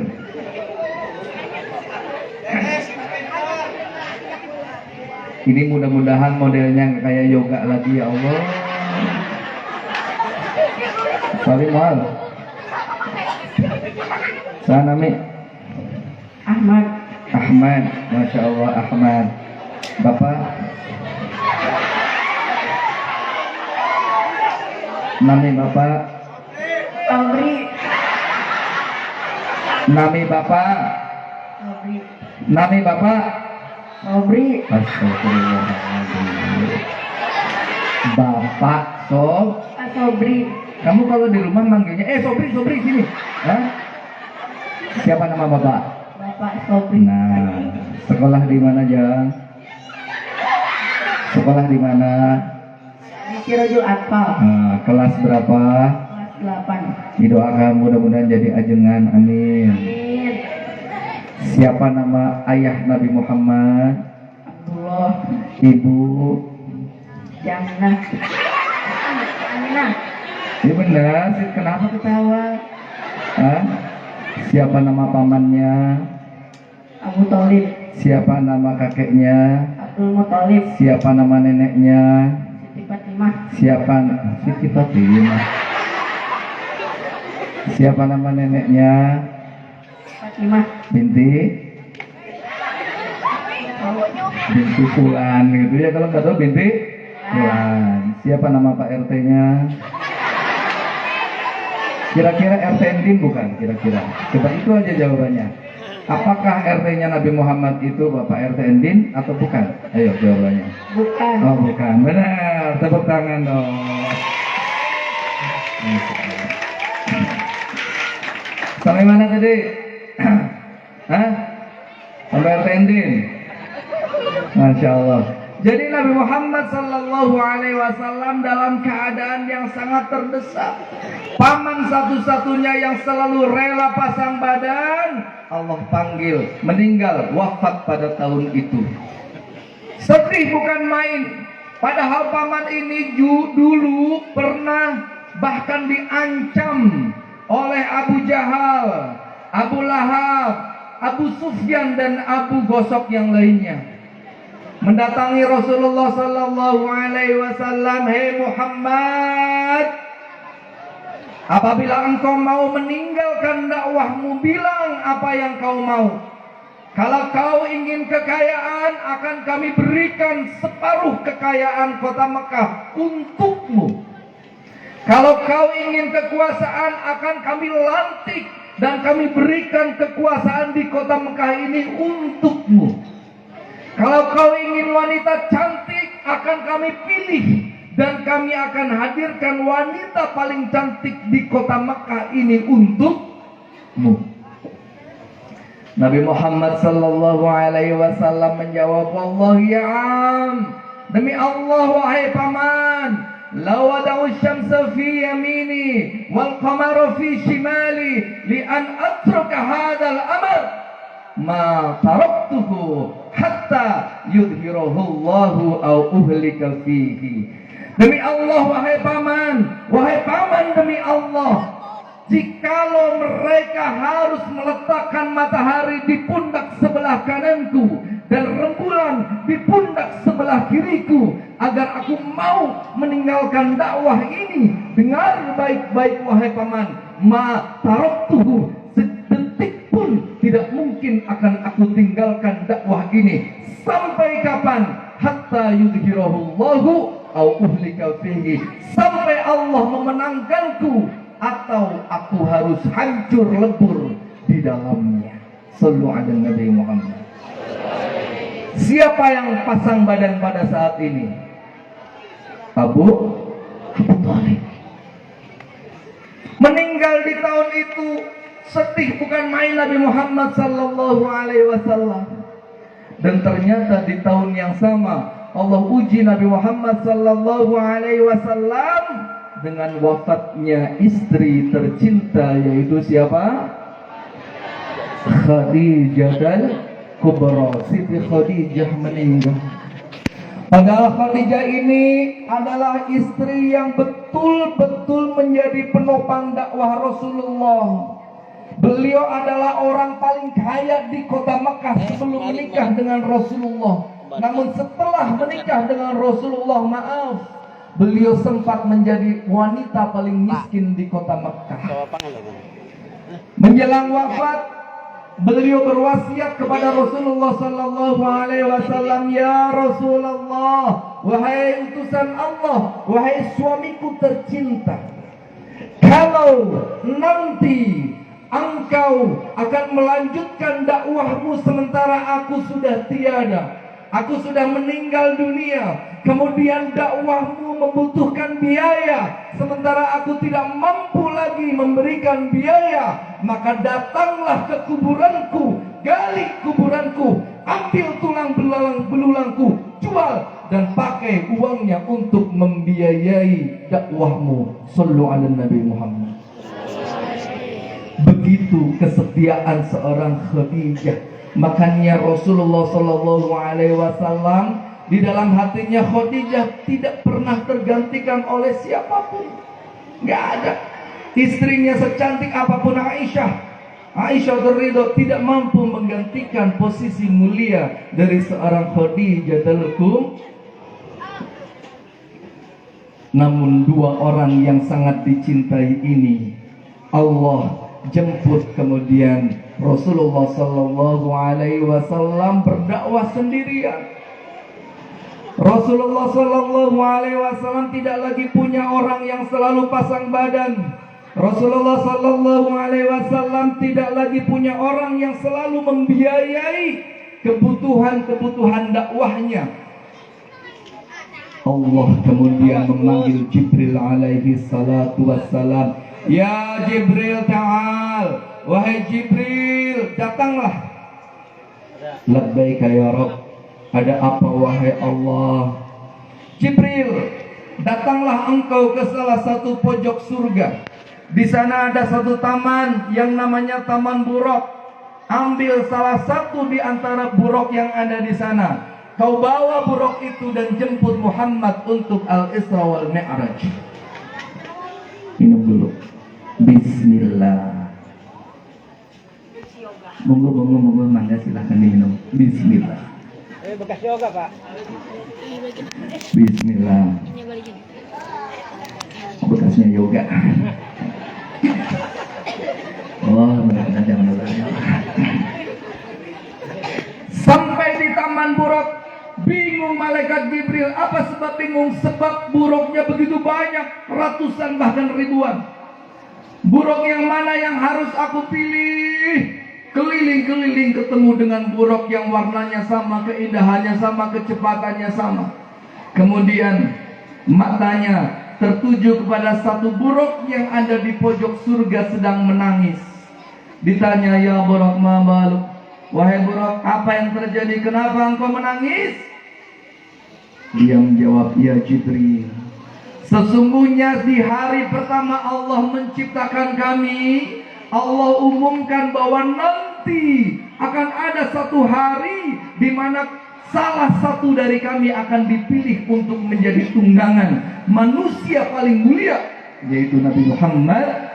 Ini mudah-mudahan modelnya nggak kayak yoga lagi, ya Allah. Sorry, mal. Sana Mi. Ahmad, Masya Allah Ahmad. Bapak? Nami Bapak? Sobri. Nami Bapak? Sobri. Astagfirullahaladzim. Bapak Sobri. Kamu kalau di rumah manggilnya Sobri sini. Hah? Siapa nama Bapak? Bapak Sobri. Nah, sekolah di mana, Jang? Sekolah di mana? Di Cirojo Atpal. Kelas berapa? Kelas 8. Didoakan mudah-mudahan jadi ajengan, amin. Siapa nama ayah Nabi Muhammad? Abdullah. Ibu? Aminah. Ini benar, kenapa ketawa? Siapa nama pamannya? Abu Talib. Siapa nama kakeknya? Abdul Muthalib. Siapa nama neneknya? Siti Fatimah. Siti Fatimah. Siapa nama neneknya? Fatimah. Binti Fulan gitu ya, kalau nggak tahu binti Fulan. Siapa nama Pak RT-nya? Kira-kira RT Endin bukan? Kira-kira. Coba itu aja jawabannya. Apakah RT-nya Nabi Muhammad itu Bapak RT Endin atau bukan? Ayo jawabannya. Bukan. Oh bukan, benar. Tepuk tangan dong. Sampai mana tadi? Hah? Sampai RT Endin. Masya Allah. Jadi Nabi Muhammad sallallahu alaihi wasallam dalam keadaan yang sangat terdesak. Paman satu-satunya yang selalu rela pasang badan, Allah panggil, meninggal, wafat pada tahun itu. Sedih bukan main. Padahal paman ini dulu pernah bahkan diancam oleh Abu Jahal, Abu Lahab, Abu Sufyan dan Abu Gosok yang lainnya. Mendatangi Rasulullah sallallahu alaihi wasallam, "Hei Muhammad, apabila engkau mau meninggalkan dakwahmu, bilang apa yang kau mau. Kalau kau ingin kekayaan, akan kami berikan separuh kekayaan kota Mekah untukmu. Kalau kau ingin kekuasaan, akan kami lantik dan kami berikan kekuasaan di kota Mekah ini untukmu. Kalau kau ingin wanita cantik, akan kami pilih dan kami akan hadirkan wanita paling cantik di kota Mekah ini untukmu." Nabi Muhammad sallallahu alaihi wasallam menjawab, "Wallahi ya am, demi Allah wahai paman, law wada'u syamsa fi yamini wal qamara fi shimali li an atruka hadzal amr ma taraktuhu hatta yudhirahu Allahu au uhlika fihi." Demi Allah wahai paman demi Allah, jikalau mereka harus meletakkan matahari di pundak sebelah kananku dan rembulan di pundak sebelah kiriku agar aku mau meninggalkan dakwah ini, dengar baik-baik wahai paman, ma taraktuhu, sedetik pun tidak mungkin akan aku tinggalkan dakwah ini. Sampai kapan? Hatta yudhirahu Allahu au uhlika fihi, sampai Allah memenangkanku atau aku harus hancur lebur di dalamnya. Sallu ala Nabi Muhammad. Siapa yang pasang badan pada saat ini? Abu Thalib. Meninggal di tahun itu, sedih bukan main Nabi Muhammad sallallahu alaihi wasallam. Dan ternyata di tahun yang sama Allah uji Nabi Muhammad sallallahu alaihi wasallam dengan wafatnya istri tercinta, yaitu siapa? Khadijah Kubra. Siti Khadijah meninggal. Padahal Khadijah ini adalah istri yang betul-betul menjadi penopang dakwah Rasulullah. Beliau adalah orang paling kaya di kota Mekah sebelum menikah dengan Rasulullah. Namun setelah menikah dengan Rasulullah, beliau sempat menjadi wanita paling miskin di kota Mekah. Menjelang wafat, beliau berwasiat kepada Rasulullah sallallahu alaihi wasallam, "Ya Rasulullah, wahai utusan Allah, wahai suamiku tercinta, kalau nanti engkau akan melanjutkan dakwahmu sementara aku sudah tiada, aku sudah meninggal dunia, kemudian dakwahmu membutuhkan biaya, sementara aku tidak mampu lagi memberikan biaya, maka datanglah ke kuburanku, gali kuburanku, ambil tulang belulangku, jual dan pakai uangnya untuk membiayai dakwahmu." Sallu ala Nabi Muhammad. Begitu kesetiaan seorang Khadijah. Makanya Rasulullah sallallahu alaihi wasallam di dalam hatinya Khadijah tidak pernah tergantikan oleh siapapun. Enggak ada. Istrinya secantik apapun Aisyah terridho, tidak mampu menggantikan posisi mulia dari seorang Khadijah Kubra. Namun dua orang yang sangat dicintai ini Allah jemput, kemudian Rasulullah sallallahu alaihi wasallam berdakwah sendirian. Rasulullah sallallahu alaihi wasallam tidak lagi punya orang yang selalu pasang badan. Rasulullah sallallahu alaihi wasallam tidak lagi punya orang yang selalu membiayai kebutuhan dakwahnya. Allah kemudian memanggil Jibril alaihi salatu wassalam, "Ya Jibril, ta'al, wahai Jibril, datanglah." "Labbaika ya Rabb." Ada apa wahai Allah? Jibril, datanglah engkau ke salah satu pojok surga. Di sana ada satu taman yang namanya Taman Buraq. Ambil salah satu di antara buraq yang ada di sana. Kau bawa buraq itu dan jemput Muhammad untuk Al-Isra wal Mi'raj. Minum dulu. Bismillah. Monggo, mangga silahkan diminum. Bismillah. Bekas yoga, Pak. Bismillah. Bekasnya yoga. Oh, mudah-mudahan jangan ulang. Sampai di Taman Buraq, bingung malaikat Jibril. Apa sebab bingung? Sebab buraqnya begitu banyak, ratusan bahkan ribuan. Buraq yang mana yang harus aku pilih? Keliling-keliling ketemu dengan buraq yang warnanya sama, keindahannya sama, kecepatannya sama. Kemudian matanya tertuju kepada satu buraq yang ada di pojok surga sedang menangis. Ditanya, ya buraq ma baluk? Wahai buraq, apa yang terjadi? Kenapa engkau menangis? Dia menjawab, ya Jibril, sesungguhnya di hari pertama Allah menciptakan kami, Allah umumkan bahwa nanti akan ada satu hari di mana salah satu dari kami akan dipilih untuk menjadi tunggangan manusia paling mulia, yaitu Nabi Muhammad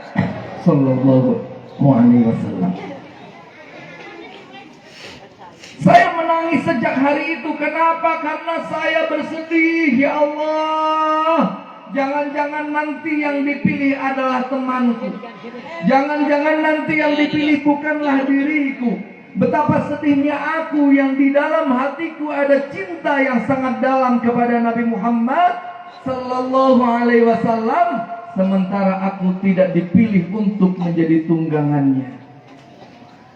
sallallahu alaihi wasallam. Saya menangis sejak hari itu. Kenapa? Karena saya bersedih, ya Allah, jangan-jangan nanti yang dipilih adalah temanku. Jangan-jangan nanti yang dipilih bukanlah diriku. Betapa sedihnya aku yang di dalam hatiku ada cinta yang sangat dalam kepada Nabi Muhammad sallallahu alaihi wasallam, sementara aku tidak dipilih untuk menjadi tunggangannya.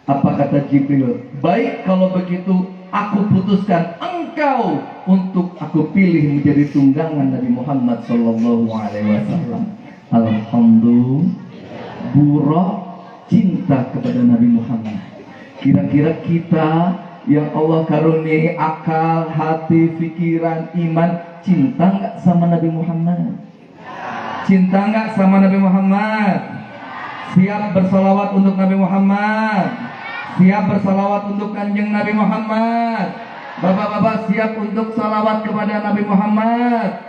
Apa kata Jibril? Baik, kalau begitu aku putuskan engkau untuk aku pilih menjadi tunggangan Nabi Muhammad sallallahu alaihi wasallam. Alhamdulillah, Buraq cinta kepada Nabi Muhammad. Kira-kira kita yang Allah karuniai akal, hati, pikiran, iman, cinta nggak sama Nabi Muhammad? Cinta nggak sama Nabi Muhammad? Siap bersalawat untuk Nabi Muhammad? Siap bersalawat untuk kanjeng Nabi Muhammad? Bapak-bapak siap untuk salawat kepada Nabi Muhammad?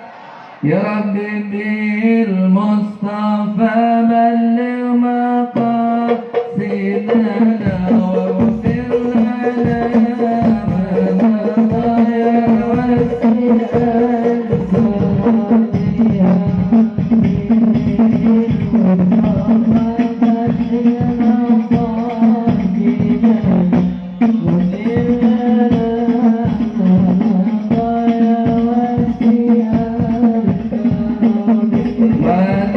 Ya Rabbi bil Mustafa balligh maqasidana wa ghfir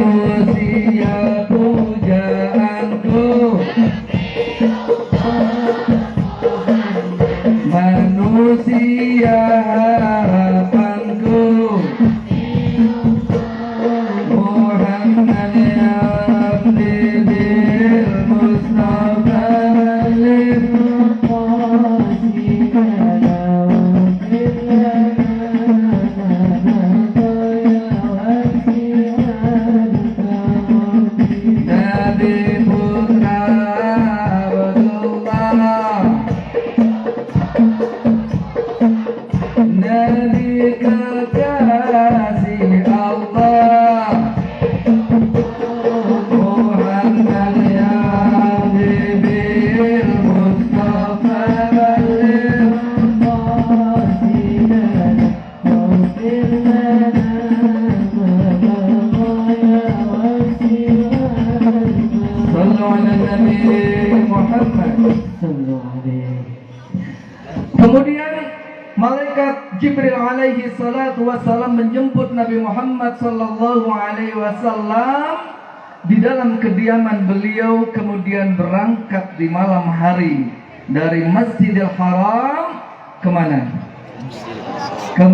manusia pujaanku, manusia harapanku, Muhammad ya Rabbi bil Mustafa balligh maqasidana wa Nabi putra Abdullah, Nabi kekasih Allah, Muhammad ya Habibil Mustafa balligh maqasidana waghfir lana Sallu ala Nabi Muhammad. Kemudian malaikat Jibril alaihi salatu wasallam menjemput Nabi Muhammad sallallahu alaihi wasallam di dalam kediaman beliau, kemudian berangkat di malam hari dari Masjidil Haram kemana? Ke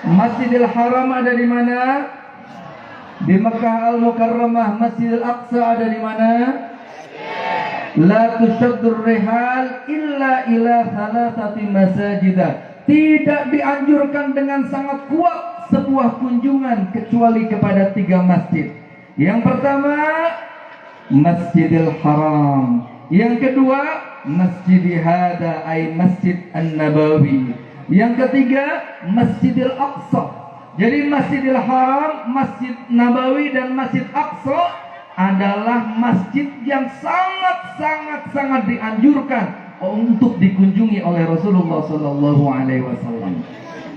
Masjidil Haram ada di mana? Di Makkah Al-Mukarramah. Masjidil Aqsa ada di mana? La tushaddur rihal illa ila thalathati masajidah. Tidak dianjurkan dengan sangat kuat sebuah kunjungan kecuali kepada 3 masjid. Yang pertama, Masjidil Haram. Yang kedua, Masjid Hada ay Masjid An-Nabawi. Yang ketiga, Masjidil Aqsa. Jadi Masjidil Haram, Masjid Nabawi dan Masjid Aqsa adalah masjid yang sangat dianjurkan untuk dikunjungi oleh Rasulullah Sallallahu Alaihi Wasallam.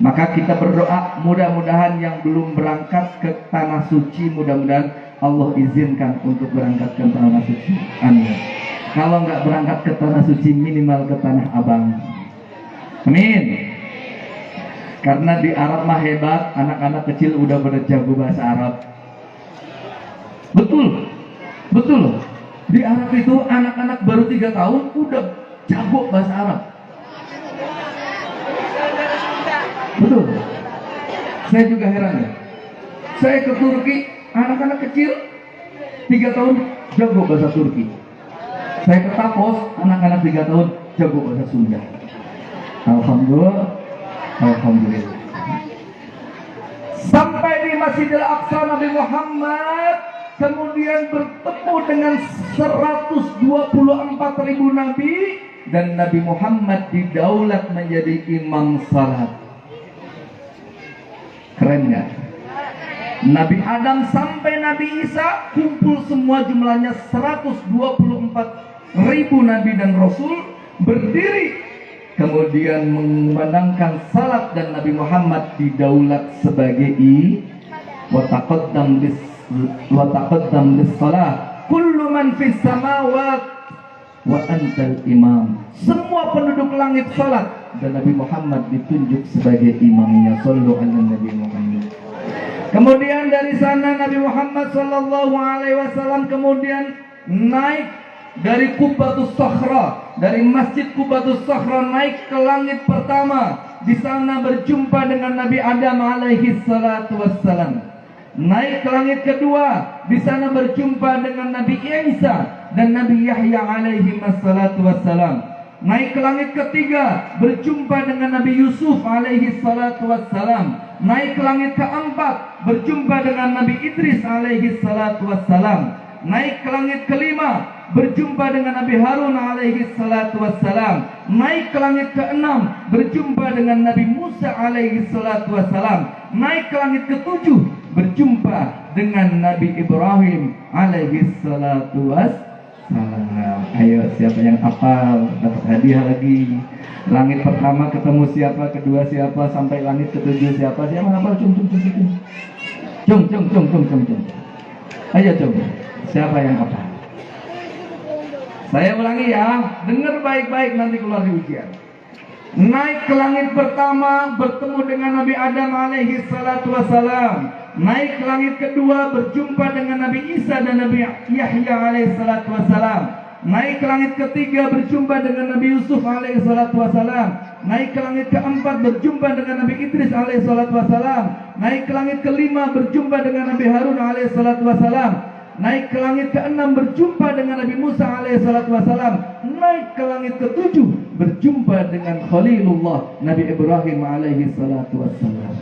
Maka kita berdoa mudah-mudahan yang belum berangkat ke tanah suci, mudah-mudahan Allah izinkan untuk berangkat ke tanah suci. Amin. Kalau nggak berangkat ke tanah suci, minimal ke tanah Abang. Amin. Karena di Arab mah hebat, anak-anak kecil udah pada jago bahasa Arab. Betul. Di Arab itu anak-anak baru 3 tahun udah jago bahasa Arab. Betul. Saya juga heran ya. Saya ke Turki, anak-anak kecil 3 tahun jago bahasa Turki. Saya ke Tapos, anak-anak 3 tahun jago bahasa Sunda. Alhamdulillah. Sampai di Masjidil Aqsa, Nabi Muhammad kemudian bertemu dengan 124.000 nabi, dan Nabi Muhammad didaulat menjadi imam salat. Keren gak? Nabi Adam sampai Nabi Isa kumpul semua jumlahnya 124.000 nabi dan rasul berdiri kemudian mengumandangkan salat, dan Nabi Muhammad didaulat sebagai wa taqaddam lis-shalah kullu man fis samawat wa antal imam. Semua penduduk langit salat dan Nabi Muhammad ditunjuk sebagai imamnya. Shallu ala Nabi Muhammad. Kemudian dari sana Nabi Muhammad sallallahu alaihi wasallam kemudian naik dari Qubatus Sakhra, dari Masjid Qubatus Sakhra naik ke langit pertama. Di sana berjumpa dengan Nabi Adam alaihi salatu wassalam. Naik ke langit kedua, di sana berjumpa dengan Nabi Isa dan Nabi Yahya alaihi salatu wassalam. Naik ke langit ketiga, berjumpa dengan Nabi Yusuf alaihi salatu wassalam. Naik ke langit keempat, berjumpa dengan Nabi Idris alaihi salatu wassalam. Naik ke langit kelima, berjumpa dengan Nabi Harun alaihi salatu wassalam. Naik ke langit keenam, berjumpa dengan Nabi Musa alaihi salatu wassalam. Naik ke langit ketujuh, berjumpa dengan Nabi Ibrahim alaihi salatu wassalam. Ayo, siapa yang hafal dapat hadiah lagi. Langit pertama ketemu siapa, kedua siapa, sampai langit ketujuh siapa? Siapa hafal? Cung. Ayo coba. Siapa yang hafal? Saya ulangi ya, dengar baik-baik nanti keluar di ujian. Naik ke langit pertama bertemu dengan Nabi Adam alaihi salatu wassalam. Naik ke langit kedua berjumpa dengan Nabi Isa dan Nabi Yahya alaihi salatu wassalam. Naik ke langit ketiga berjumpa dengan Nabi Yusuf alaihi salatu wassalam. Naik ke langit keempat berjumpa dengan Nabi Idris alaihi salatu wassalam. Naik ke langit kelima berjumpa dengan Nabi Harun alaihi salatu wassalam. Naik ke langit keenam berjumpa dengan Nabi Musa alaihi salatu wassalam. Naik ke langit ketujuh berjumpa dengan Khalilullah Nabi Ibrahim alaihi salatu wassalam.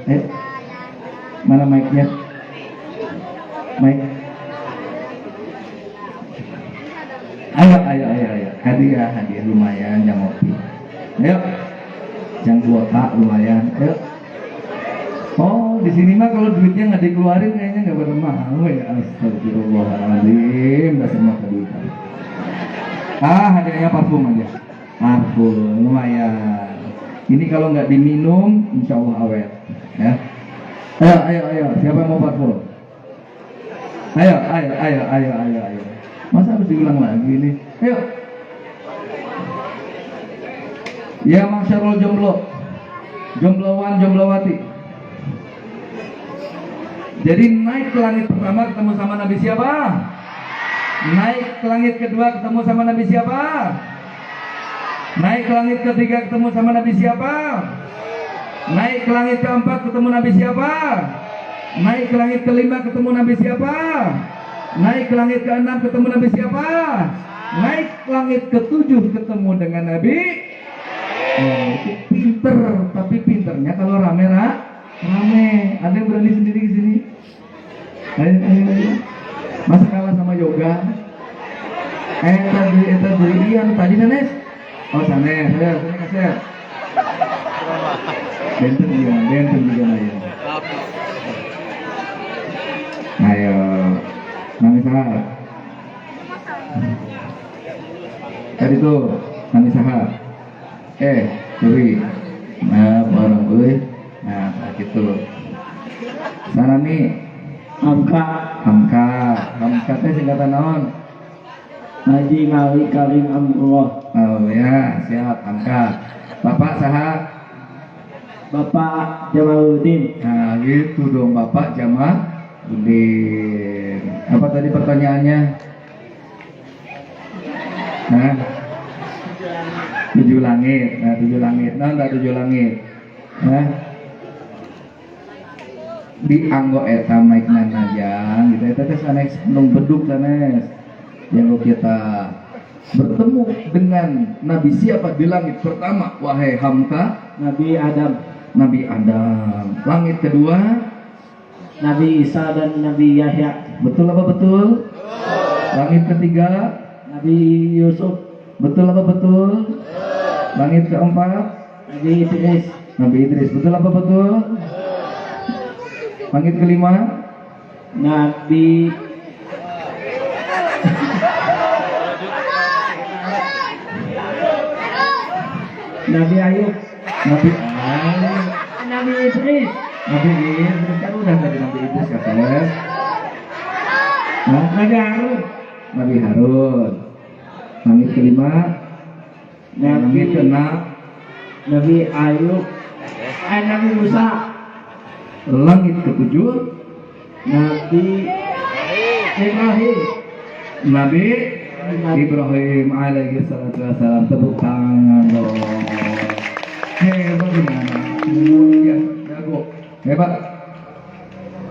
Mana mic-nya? Mic. Ayo. Hadiah lumayan, yang ngopi. Ayo. Yang kuota lumayan. Ayo. Oh, di sini mah kalau duitnya nggak dikeluarin kayaknya nggak pada mau ya. Astagfirullahaladzim, nggak semua keduitan. Hadiahnya parfum aja. Parfum lumayan. Ini kalau nggak diminum, insya Allah awet. Ya. Ayo. Siapa yang mau parfum? Ayo. Masa harus diulang lagi nih? Ayo. Ya, masyarul jomblo, jomblowan, jomblowati. Jadi naik ke langit pertama ketemu sama Nabi siapa? Naik ke langit kedua ketemu sama Nabi siapa? Naik ke langit ketiga ketemu sama Nabi siapa? Naik ke langit keempat ketemu Nabi siapa? Naik ke langit kelima ketemu Nabi siapa? Naik ke langit keenam ketemu Nabi siapa? naik langit ketujuh ketemu dengan Nabi. Oh, itu pinter, tapi pinternya kalau rame. Ada yang berani sendiri di sini? Ayo. Masa kalah sama yoga? Tadi iya, tadi sanes. Oh sanes, saya kasih. Benten juga ayo. Ayo, nami saha. Tadi tuh nami saha. Curi. Nah, barang euy. Nah, gitu. Sana nih. Hamka teh singkatan naon? Haji Ngawi Karim Amrullah. Oh ya, siap Hamka. Bapak saha? Bapak Jamaluddin. Nah, gitu dong Bapak Jamaluddin. Apa tadi pertanyaannya? Nah, 7 langit. Nah, 7 langit. Nah, enggak 7 langit. Nah, di anggo eta naik nanajang gitu eta teh sanes nung beduk sanes yang kita bertemu dengan Nabi siapa di langit pertama wahai Hamka? Nabi Adam. Langit kedua Nabi Isa dan Nabi Yahya. betul apa betul? Langit ketiga Nabi Yusuf. betul apa betul? Langit keempat Nabi Idris. betul apa betul? Langit kelima Nabi Ayub. Nabi Idris. kan udah tadi Nabi Idris ya Kales. Nabi Harun. Langit kelima langit keenam Nabi Ayub. Nabi Musa. langit ketujuh Nabi Ibrahim. Nabi Ibrahim alaihi salatu wassalam. Tepuk tangan dong. Hebat gimana? Jago. Hebat.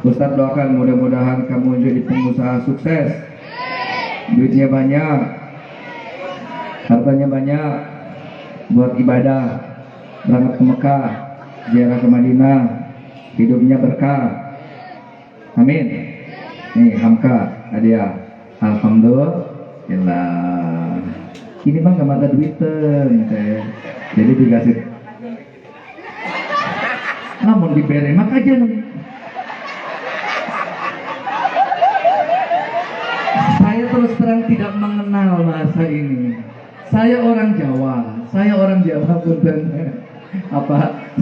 Ustaz doakan mudah-mudahan kamu jadi pengusaha sukses. Duitnya banyak. Hartanya banyak. Buat ibadah. Berangkat ke Mekah. Ziarah ke Madinah. Hidupnya berkah. Amin. Nih Hamka, hadiah. Alhamdulillah. Ini mah nggak mata duiten, teh. Jadi dikasih. Namun diberi mak aja nih. Saya terus terang tidak mengenal bahasa ini. Saya orang Jawa punten.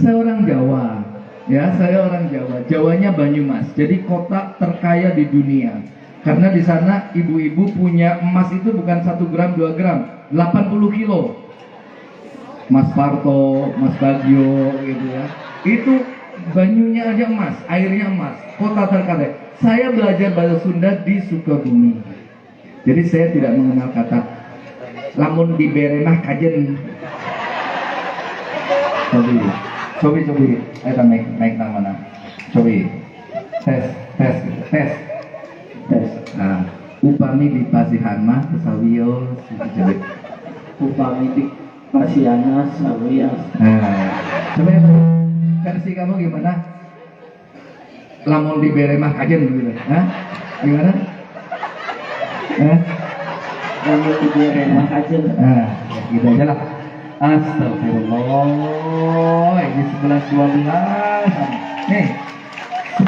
Saya orang Jawa. Ya, saya orang Jawa. Jawanya Banyumas. Jadi kota terkaya di dunia. Karena di sana ibu-ibu punya emas itu bukan 1 gram, 2 gram, 80 kilo. Mas Parto, Mas Bagio gitu ya. Itu banyunya aja emas, airnya emas. Kota terkaya. Saya belajar bahasa Sunda di Sukabumi. Jadi saya tidak mengenal kata lamun dibere mah kajen. Cobi, ayo naik mana? Cobi, tes. Nah, upami di Pasihan mah sawios, coba. Upami di Pasiana Sawias. Coba ya, versi kamu gimana? Lamun dibere mah kajen gitu, gimana? Lamun dibere mah kajen. Gitu aja lah. Astagfirullah, ini 11-12. Nih,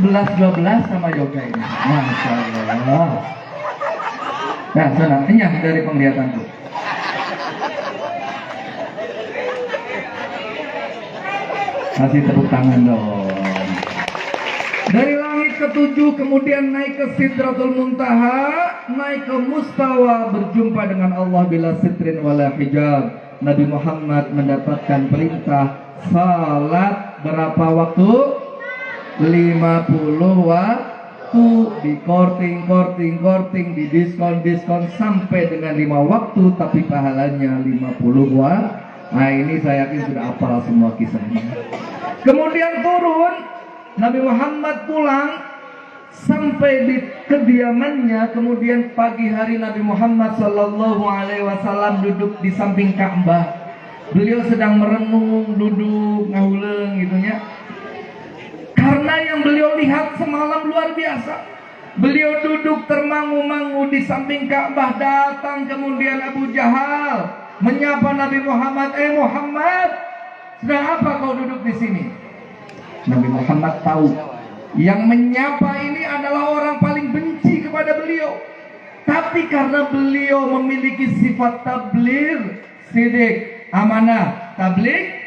11-12 sama yoga ini. Masya Allah. Nah, sana, enyah dari penglihatanku. Kasih tepuk tangan dong. Dari langit ketujuh kemudian naik ke Sidratul Muntaha, naik ke Mustawa, berjumpa dengan Allah bila sitrin wala hijab. Nabi Muhammad mendapatkan perintah salat berapa waktu? 50 waktu. Di korting, di diskon sampai dengan 5 waktu, tapi pahalanya 50 waktu. Nah, ini saya yakin sudah hafal semua kisahnya. Kemudian turun, Nabi Muhammad pulang sampai di kediamannya. Kemudian pagi hari Nabi Muhammad Sallallahu Alaihi Wasallam duduk di samping Ka'bah. Beliau sedang merenung, duduk ngahuleng gitunya. Karena yang beliau lihat semalam luar biasa. Beliau duduk termangu-mangu di samping Ka'bah. Datang kemudian Abu Jahal menyapa Nabi Muhammad. Muhammad, sedang apa kau duduk di sini? Nabi Muhammad tahu yang menyapa ini adalah orang paling benci kepada beliau. Tapi karena beliau memiliki sifat tabligh, sidik, amanah, tabligh,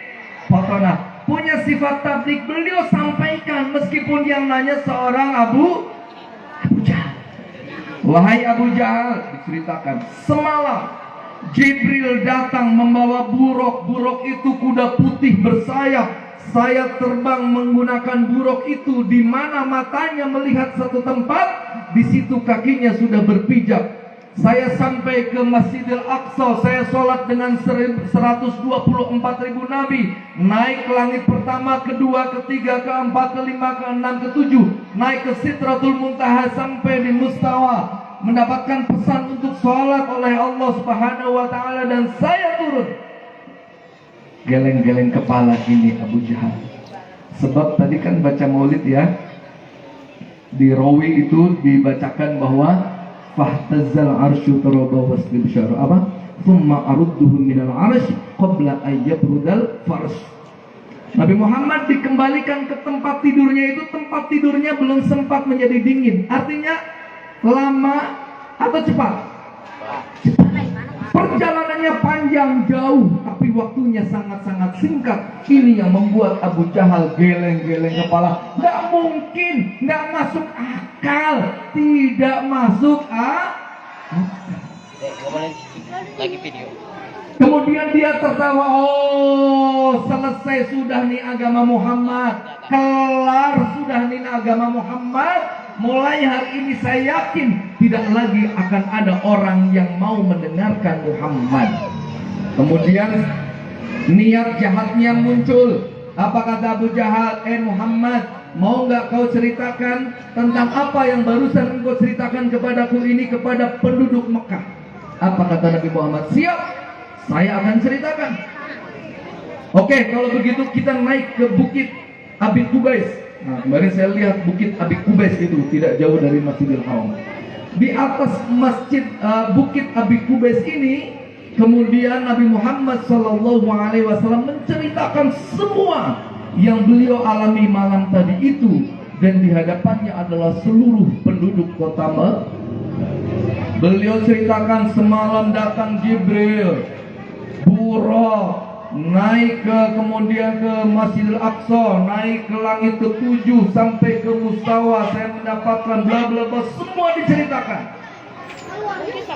fatonah, punya sifat tabligh, beliau sampaikan meskipun yang nanya seorang Abu Jahal. Wahai Abu Jahal, diceritakan semalam Jibril datang membawa buruk. Buruk itu kuda putih bersayap. Saya terbang menggunakan buruk itu. Di mana matanya melihat satu tempat, di situ kakinya sudah berpijak. Saya sampai ke Masjidil Aqsa. Saya sholat dengan 124.000 nabi. Naik ke langit pertama, kedua, ketiga, keempat, kelima, keenam, ketujuh. Naik ke Sidratul Muntaha sampai di Mustawa, mendapatkan pesan untuk sholat oleh Allah Subhanahu wa Ta'ala. Dan saya turun, geleng-geleng kepala ini Abu Jahal. Sebab tadi kan baca maulid ya, di rawi itu dibacakan bahwa fahtazzal arsyu taraba wasli bisyara apa? Thumma arudduhu minal arsy qabla ayyabrudal farsh. Nabi Muhammad dikembalikan ke tempat tidurnya itu. Tempat tidurnya belum sempat menjadi dingin. Artinya lama atau cepat? Perjalanannya panjang jauh, tapi waktunya sangat-sangat singkat. Ini yang membuat Abu Jahal geleng-geleng kepala. Nggak mungkin, nggak masuk akal, tidak masuk lagi video. Kemudian dia tertawa. Oh, selesai sudah nih agama Muhammad, kelar sudah nih agama Muhammad. Mulai hari ini saya yakin tidak lagi akan ada orang yang mau mendengarkan Muhammad. Kemudian niat jahatnya muncul. Apa kata Abu Jahal? Muhammad, mau nggak kau ceritakan tentang apa yang barusan engkau ceritakan kepadaku ini kepada penduduk Mekah? Apa kata Nabi Muhammad? Siap, saya akan ceritakan. Oke, kalau begitu kita naik ke Bukit Abi Kubais. Nah, kemarin saya lihat Bukit Abi Kubais itu tidak jauh dari Masjidil Haram. Di atas Bukit Abi Kubais ini, kemudian Nabi Muhammad SAW menceritakan semua yang beliau alami malam tadi itu, dan di hadapannya adalah seluruh penduduk kota Mekah. Beliau ceritakan semalam datang Jibril, Buraq, naik kemudian ke Masjidil Aqsa, naik ke langit ke-7 sampai ke Mustawa, saya mendapatkan bla bla bla, semua diceritakan.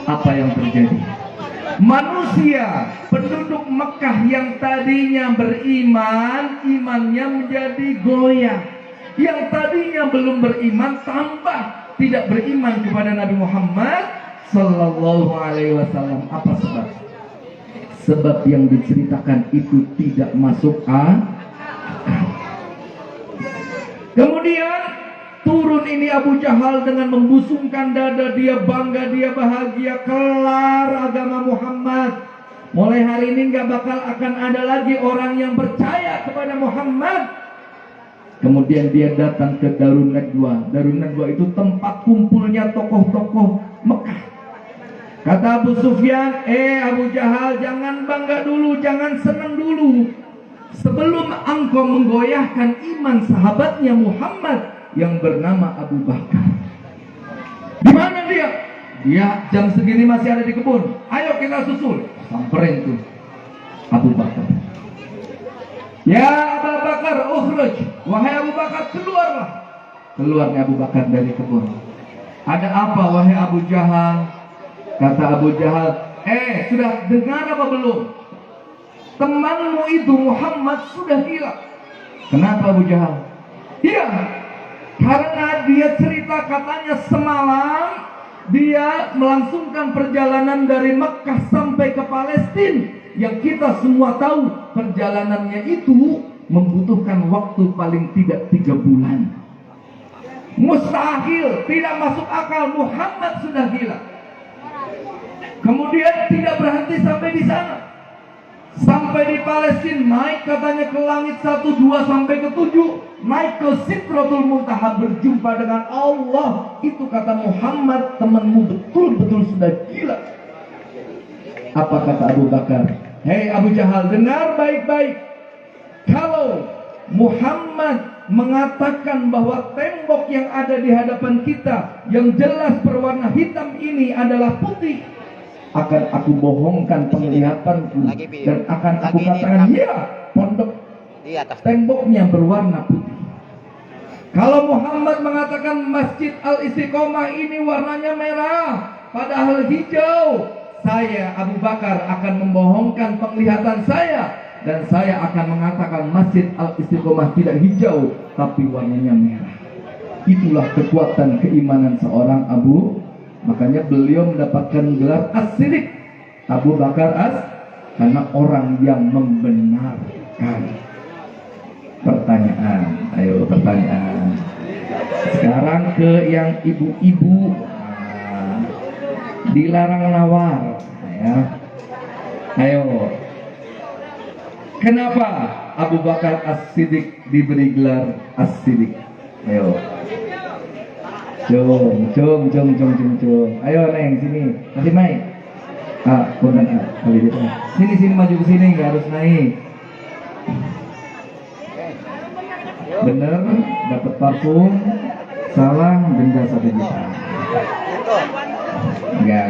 Apa yang terjadi? Manusia, penduduk Mekah yang tadinya beriman, imannya menjadi goyah. Yang tadinya belum beriman tambah tidak beriman kepada Nabi Muhammad Sallallahu Alaihi Wasallam. Apa sebab? Sebab yang diceritakan itu tidak masuk akal. Kemudian turun ini Abu Jahal dengan membusungkan dada. Dia bangga, dia bahagia. Kelar agama Muhammad. Mulai hari ini gak bakal akan ada lagi orang yang percaya kepada Muhammad. Kemudian dia datang ke Darun Nadwa. Darun Nadwa itu tempat kumpulnya tokoh-tokoh Mekah. Kata Abu Sufyan, Abu Jahal, jangan bangga dulu, jangan senang dulu. Sebelum engkau menggoyahkan iman sahabatnya Muhammad yang bernama Abu Bakar. Di mana dia? Dia jam segini masih ada di kebun. Ayo kita susul. Samperin tuh Abu Bakar. Ya Abu Bakar, ukhruj. Wahai Abu Bakar, keluarlah. Keluarnya Abu Bakar dari kebun. Ada apa wahai Abu Jahal? Kata Abu Jahal, sudah dengar apa belum? Temanmu itu Muhammad sudah hilang. Kenapa Abu Jahal? Iya, karena dia cerita katanya semalam dia melangsungkan perjalanan dari Mekah sampai ke Palestina. Yang kita semua tahu perjalanannya itu membutuhkan waktu paling tidak 3 bulan. Mustahil, tidak masuk akal, Muhammad sudah gila. Kemudian tidak berhenti sampai di sana. Sampai di Palestina, naik katanya ke langit 1, 2 sampai ke 7, naik ke Sidratul Muntaha, berjumpa dengan Allah. Itu kata Muhammad, temanmu betul-betul sudah gila. Apa kata Abu Bakar? Hei Abu Jahal, dengar baik-baik. Kalau Muhammad mengatakan bahwa tembok yang ada di hadapan kita yang jelas berwarna hitam ini adalah putih, akan aku bohongkan penglihatanku dan akan aku katakan ya, pondok Di atas. temboknya berwarna putih. Kalau Muhammad mengatakan Masjid Al-Istiqomah ini warnanya merah padahal hijau, saya Abu Bakar akan membohongkan penglihatan saya dan saya akan mengatakan Masjid Al-Istiqomah tidak hijau tapi warnanya merah. Itulah kekuatan keimanan seorang Abu. Makanya beliau mendapatkan gelar As-Siddiq, Abu Bakar karena orang yang membenarkan. Pertanyaan, ayo pertanyaan. Sekarang ke yang ibu-ibu. Dilarang nawar, ya. Ayo. Kenapa Abu Bakar As-Siddiq diberi gelar As-Siddiq? Ayo. Cung. Ayo Neng, sini. Kasih mic. Konan kali gitu. Sini maju ke sini, nggak harus naik. Bener, dapat parfum. Salah, denda 1 juta. Enggak.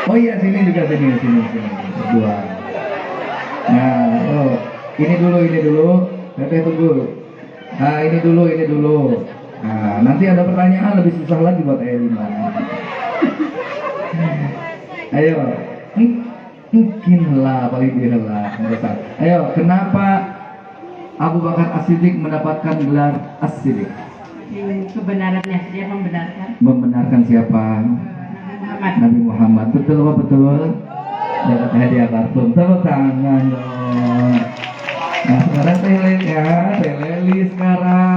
Oh iya, sini juga sini. Berdua. Nah, ini dulu. Teteh tunggu. Nah, ini dulu. Nah, nanti ada pertanyaan lebih susah lagi buat Elima. Ayo, mungkin lah, paling dia lah. Ayo, kenapa Abu Bakar As-Siddiq mendapatkan gelar As-Siddiq? Kebenarannya, dia membenarkan Membenarkan siapa? Muhammad. Nabi Muhammad. Betul apa betul? Dapat hadiah kartun. Tepuk tangan dong. Nah, sekarang teleli sekarang.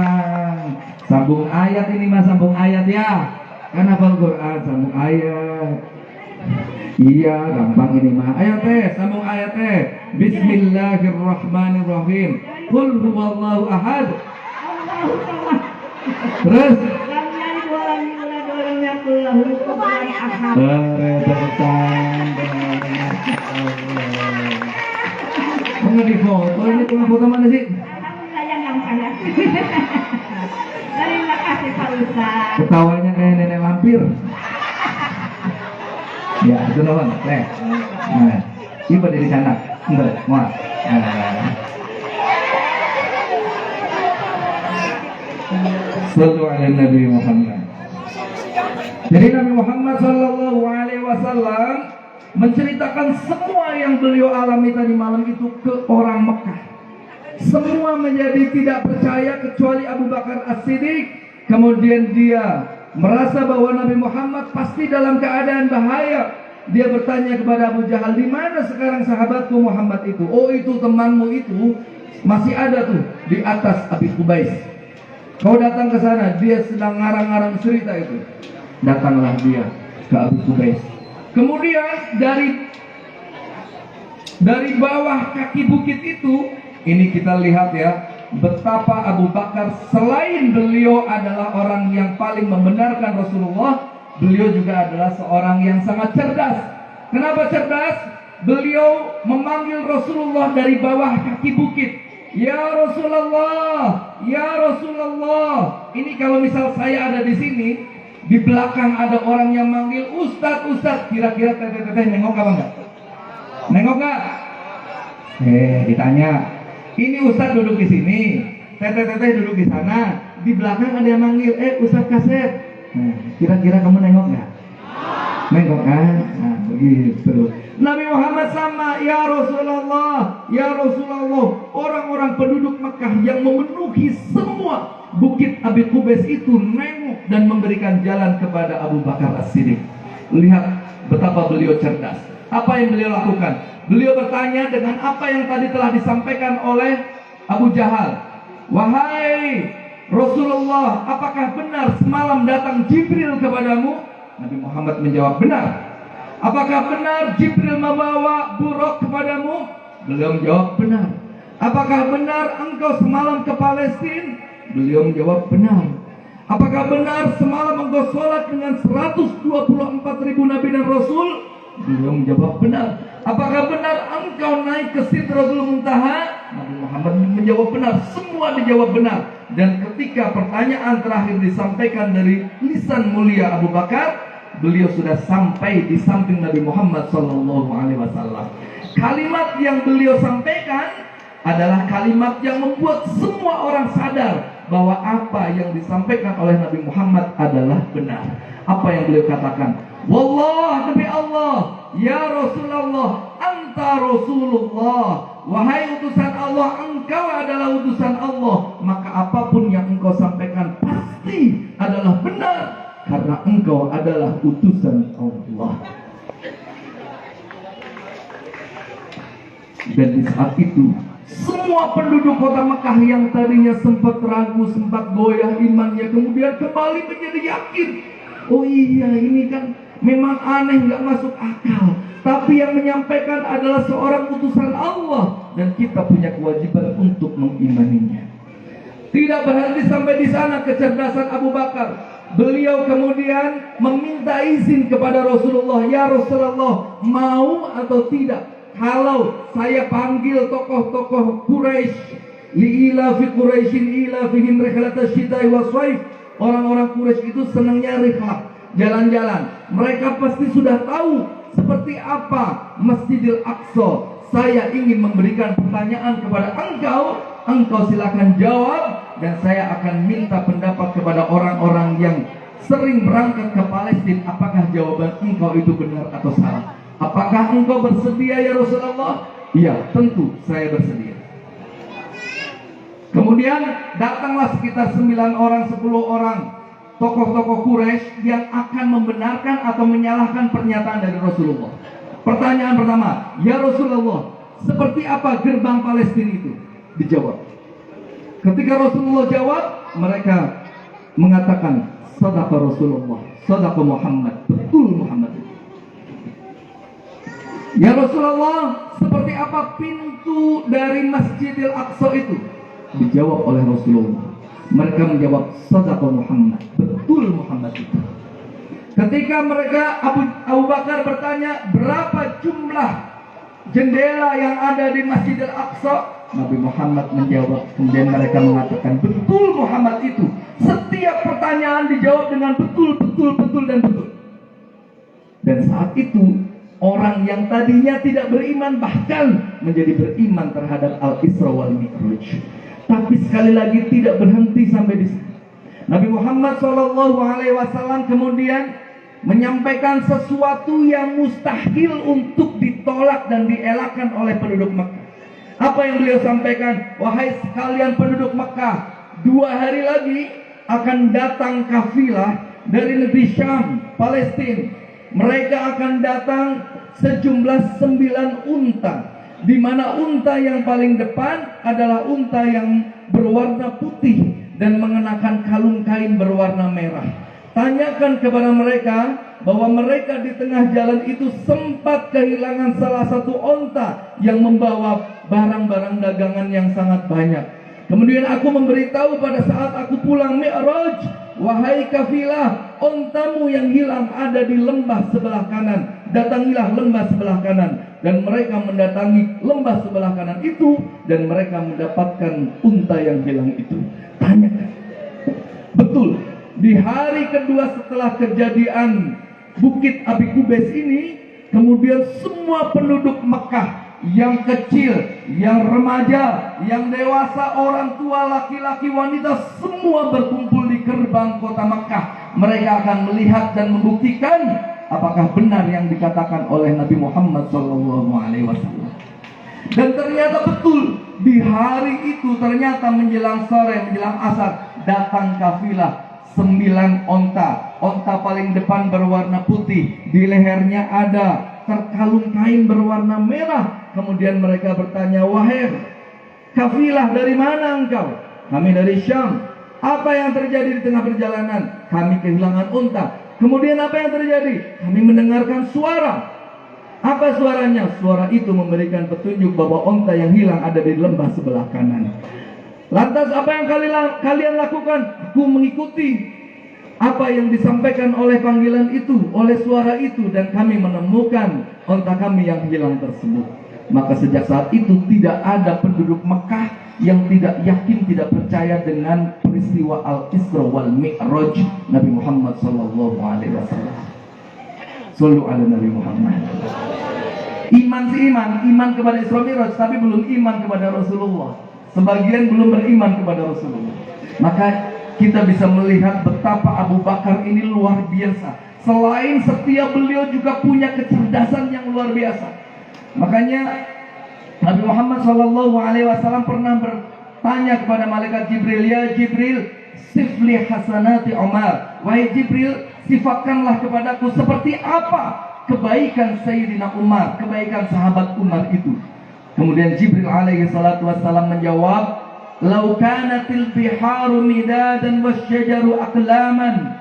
Sambung ayat ini mas, sambung ayat ya. Kan hafal Quran, sambung ayat. Iya, gampang ini mah. Ayo teh, sambung ayat teh. Bismillahirrahmanirrahim. Qul huwallahu ahad. Allahu samad. Terus. Lam yalid wa lam yulad wa lam yakul lahu kufuwan ahad. Tepuk tangan. Nggak di foto, ini punya foto mana sih? Alhamdulillah yang sana. Terima kasih Pak Ustaz. Ketawanya kayak nenek lampir. Ya, itu doang. Nah, coba dari sana. Enggak, muat. Sallu ala Nabi Muhammad. Jadi Nabi Muhammad Sallallahu Alaihi Wasallam menceritakan semua yang beliau alami tadi malam itu ke orang Mekah. Semua menjadi tidak percaya kecuali Abu Bakar As-Siddiq. Kemudian dia merasa bahwa Nabi Muhammad pasti dalam keadaan bahaya. Dia bertanya kepada Abu Jahal, di mana sekarang sahabatku Muhammad itu? Oh, itu temanmu itu masih ada tuh di atas Abi Qubais. Kau datang ke sana, dia sedang ngarang-ngarang cerita itu. Datanglah dia ke Abi Qubais. Kemudian dari bawah kaki bukit itu, ini kita lihat ya, betapa Abu Bakar selain beliau adalah orang yang paling membenarkan Rasulullah, beliau juga adalah seorang yang sangat cerdas. Kenapa cerdas? Beliau memanggil Rasulullah dari bawah kaki bukit. Ya Rasulullah, ya Rasulullah. Ini kalau misal saya ada di sini, di belakang ada orang yang manggil Ustadz, Ustadz. Kira-kira teteh nengok apa enggak? Nengok enggak? Ditanya. Ini Ustadz duduk di sini, teteh duduk di sana. Di belakang ada yang manggil, Ustadz Kasep. Nah, kira-kira kamu nengok nggak? Nengok kan? Nah, begitu. Nabi Muhammad sama, ya Rasulullah, ya Rasulullah. Orang-orang penduduk Mekah yang memenuhi semua bukit Abi Qubais itu nengok dan memberikan jalan kepada Abu Bakar As-Siddiq. Lihat betapa beliau cerdas. Apa yang beliau lakukan? Beliau bertanya dengan apa yang tadi telah disampaikan oleh Abu Jahal. Wahai Rasulullah, apakah benar semalam datang Jibril kepadamu? Nabi Muhammad menjawab, benar. Apakah benar Jibril membawa buruk kepadamu? Beliau menjawab, benar. Apakah benar engkau semalam ke Palestina? Beliau menjawab, benar. Apakah benar semalam engkau sholat dengan 124.000 Nabi dan Rasul? Beliau menjawab, benar. Apakah benar engkau naik ke Sidratul Muntaha? Nabi Muhammad menjawab, benar. Semua dijawab benar. Dan ketika pertanyaan terakhir disampaikan dari lisan mulia Abu Bakar, beliau sudah sampai di samping Nabi Muhammad SAW. Kalimat yang beliau sampaikan adalah kalimat yang membuat semua orang sadar bahwa apa yang disampaikan oleh Nabi Muhammad adalah benar. Apa yang beliau katakan? Wallah, demi Allah, ya Rasulullah, anta Rasulullah. Wahai utusan Allah, engkau adalah utusan Allah. Maka apapun yang engkau sampaikan pasti adalah benar, karena engkau adalah utusan Allah. Dan di saat itu, semua penduduk kota Mekah yang tadinya sempat ragu, sempat goyah imannya, kemudian kembali menjadi yakin. Oh iya, ini kan memang aneh, nggak masuk akal. Tapi yang menyampaikan adalah seorang utusan Allah, dan kita punya kewajiban untuk mengimaninya. Tidak berhenti sampai di sana kecerdasan Abu Bakar. Beliau kemudian meminta izin kepada Rasulullah, ya Rasulullah, mau atau tidak kalau saya panggil tokoh-tokoh Quraisy, li'ila fi Quraisyin ila fihim rihlatash syita'i was shaif. Orang-orang Quraisy itu senangnya rihlah, jalan-jalan. Mereka pasti sudah tahu seperti apa Masjidil Aqsa. Saya ingin memberikan pertanyaan kepada engkau, engkau silakan jawab, dan saya akan minta pendapat kepada orang-orang yang sering berangkat ke Palestina. Apakah jawaban engkau itu benar atau salah? Apakah engkau bersedia ya Rasulullah? Iya, tentu saya bersedia. Kemudian datanglah sekitar 9 orang, 10 orang tokoh-tokoh Quraisy yang akan membenarkan atau menyalahkan pernyataan dari Rasulullah. Pertanyaan pertama, ya Rasulullah, seperti apa gerbang Palestina itu? Dijawab. Ketika Rasulullah jawab, mereka mengatakan, sadaqa Rasulullah, sadaqa Muhammad, betul Muhammad. Ya Rasulullah, seperti apa pintu dari Masjidil Aqsa itu? Dijawab oleh Rasulullah. Mereka menjawab, sadaqa Muhammad, betul Muhammad itu. Ketika Abu Bakar bertanya, berapa jumlah jendela yang ada di Masjidil Aqsa? Nabi Muhammad menjawab. Kemudian mereka mengatakan, betul Muhammad itu. Setiap pertanyaan dijawab dengan betul, betul, betul, dan betul. Dan saat itu orang yang tadinya tidak beriman bahkan menjadi beriman terhadap Al-Isra wal Mi'raj. Tapi sekali lagi tidak berhenti sampai di sana. Nabi Muhammad SAW kemudian menyampaikan sesuatu yang mustahil untuk ditolak dan dielakkan oleh penduduk Mekah. Apa yang beliau sampaikan? Wahai sekalian penduduk Mekah, 2 hari lagi akan datang kafilah dari negeri Syam, Palestina. Mereka akan datang sejumlah 9 unta, di mana unta yang paling depan adalah unta yang berwarna putih dan mengenakan kalung kain berwarna merah. Tanyakan kepada mereka bahwa mereka di tengah jalan itu sempat kehilangan salah satu unta yang membawa barang-barang dagangan yang sangat banyak. Kemudian aku memberitahu pada saat aku pulang Mi'raj, wahai kafilah, ontamu yang hilang ada di lembah sebelah kanan. Datangilah lembah sebelah kanan. Dan mereka mendatangi lembah sebelah kanan itu, dan mereka mendapatkan unta yang hilang itu. Tanyakan. Betul, di hari kedua setelah kejadian Bukit Abi Kubais ini, kemudian semua penduduk Mekah, yang kecil, yang remaja, yang dewasa, orang tua, laki-laki, wanita, semua berkumpul di gerbang kota Mekah. Mereka akan melihat dan membuktikan apakah benar yang dikatakan oleh Nabi Muhammad SAW. Dan ternyata betul, di hari itu ternyata menjelang sore, menjelang asar, datang kafilah 9 onta. Onta paling depan berwarna putih, di lehernya ada terkalung kain berwarna merah. Kemudian mereka bertanya, wahai kafilah, dari mana engkau? Kami dari Syam. Apa yang terjadi di tengah perjalanan? Kami kehilangan unta. Kemudian apa yang terjadi? Kami mendengarkan suara. Apa suaranya? Suara itu memberikan petunjuk bahwa unta yang hilang ada di lembah sebelah kanan. Lantas apa yang kalian lakukan? Aku mengikuti apa yang disampaikan oleh panggilan itu, oleh suara itu, dan kami menemukan unta kami yang hilang tersebut. Maka sejak saat itu tidak ada penduduk Mekah yang tidak yakin, tidak percaya dengan peristiwa Al-Isra wal Mi'raj Nabi Muhammad sallallahu alaihi wasallam. Sallu ala Nabi Muhammad. Iman iman kepada Isra Mi'raj, tapi belum iman kepada Rasulullah. Sebagian belum beriman kepada Rasulullah. Maka kita bisa melihat betapa Abu Bakar ini luar biasa. Selain setia, beliau juga punya kecerdasan yang luar biasa. Makanya Nabi Muhammad SAW pernah bertanya kepada malaikat Jibril, "Ya Jibril, sifli hasanati Umar." Wahai Jibril, sifatkanlah kepadaku seperti apa kebaikan Sayyidina Umar, kebaikan sahabat Umar itu. Kemudian Jibril alaihi salatu wassalam menjawab, "Lau kanatil biharu midadan wasyajaru aqlaman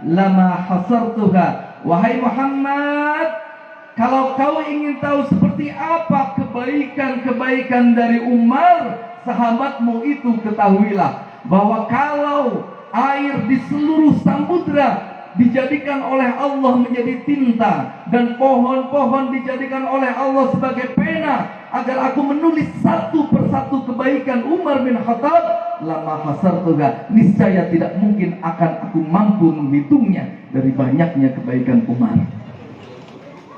lama hasartuha." Wahai Muhammad, kalau kau ingin tahu seperti apa kebaikan-kebaikan dari Umar, sahabatmu itu, ketahuilah bahwa kalau air di seluruh samudra dijadikan oleh Allah menjadi tinta, dan pohon-pohon dijadikan oleh Allah sebagai pena agar aku menulis satu persatu kebaikan Umar bin Khattab, lama hasartuha, niscaya tidak mungkin akan aku mampu menghitungnya dari banyaknya kebaikan Umar.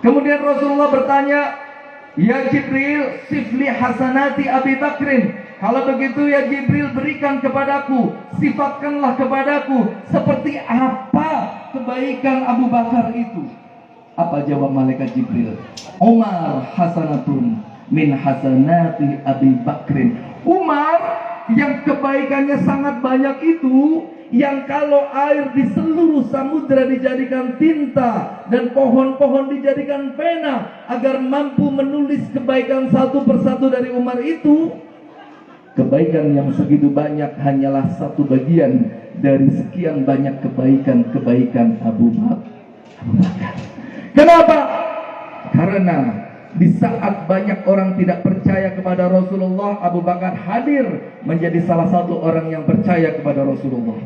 Kemudian Rasulullah bertanya, "Ya Jibril, sifli hasanati Abi Bakrin." Kalau begitu ya Jibril, berikan kepadaku, sifatkanlah kepadaku seperti apa kebaikan Abu Bakar itu. Apa jawab malaikat Jibril? "Umar hasanatun min hasanati Abi Bakrin." Umar yang kebaikannya sangat banyak itu, yang kalau air di seluruh samudra dijadikan tinta dan pohon-pohon dijadikan pena agar mampu menulis kebaikan satu persatu dari Umar itu, kebaikan yang segitu banyak hanyalah satu bagian dari sekian banyak kebaikan-kebaikan Abu Bakar. Kenapa? Karena di saat banyak orang tidak percaya kepada Rasulullah, Abu Bakar hadir menjadi salah satu orang yang percaya kepada Rasulullah.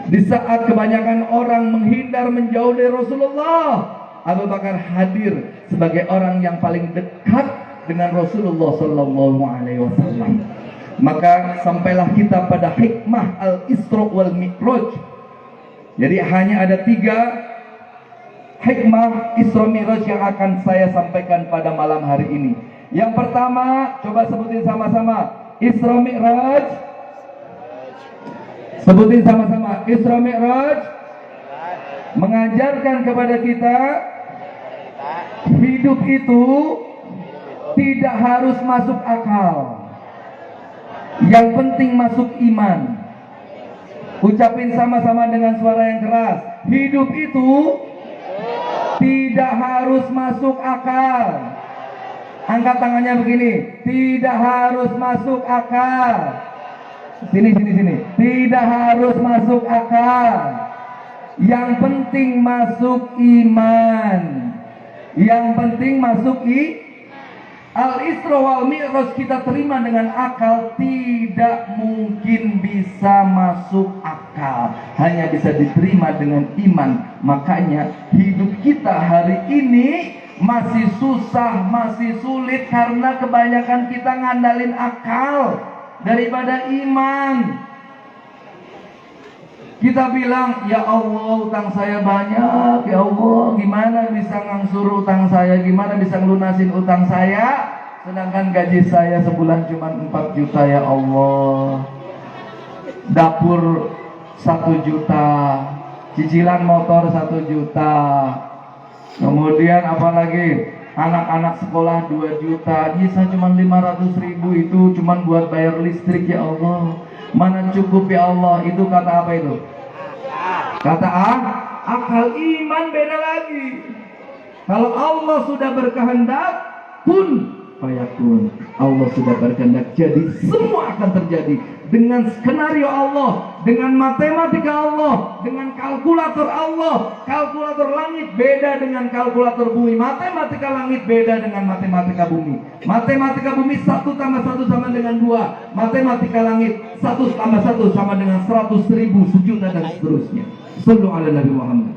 Di saat kebanyakan orang menghindar menjauh dari Rasulullah, Abu Bakar hadir sebagai orang yang paling dekat dengan Rasulullah sallallahu alaihi wasallam. Maka sampailah kita pada hikmah Al-Isra wal Mi'raj. Jadi hanya ada 3 hikmah Isra Mi'raj yang akan saya sampaikan pada malam hari ini. Yang pertama, coba sebutin sama-sama. Isra Mi'raj. Sebutin sama-sama. Isra Mi'raj mengajarkan kepada kita hidup itu tidak harus masuk akal. Yang penting masuk iman. Ucapin sama-sama dengan suara yang keras. Hidup itu tidak harus masuk akal. Angkat tangannya begini. Tidak harus masuk akal. Sini. Tidak harus masuk akal. Yang penting masuk iman. Yang penting masuk Al-Isra wal Mi'raj kita terima dengan akal, tidak mungkin bisa masuk akal. Hanya bisa diterima dengan iman. Makanya hidup kita hari ini masih susah, masih sulit karena kebanyakan kita ngandalin akal daripada iman. Kita bilang, "Ya Allah, utang saya banyak. Ya Allah, gimana bisa ngangsur utang saya? Gimana bisa ngelunasin utang saya? Sedangkan gaji saya sebulan cuma 4 juta, ya Allah. Dapur 1 juta. Cicilan motor 1 juta. Kemudian apalagi? Anak-anak sekolah 2 juta. Nyisa cuma 500 ribu, itu cuma buat bayar listrik, ya Allah. Mana cukup, ya Allah." Itu kata apa itu? Kata akal. Iman beda lagi. Kalau Allah sudah berkehendak pun fayakun. Allah sudah berkehendak, jadi semua akan terjadi dengan skenario Allah, dengan matematika Allah, dengan kalkulator Allah. Kalkulator langit beda dengan kalkulator bumi. Matematika langit beda dengan matematika bumi. Matematika bumi 1 tambah 1 sama dengan 2. Matematika langit 1 tambah 1 sama dengan 100.000, sejuta dan seterusnya. Sallu ala Nabi Muhammad.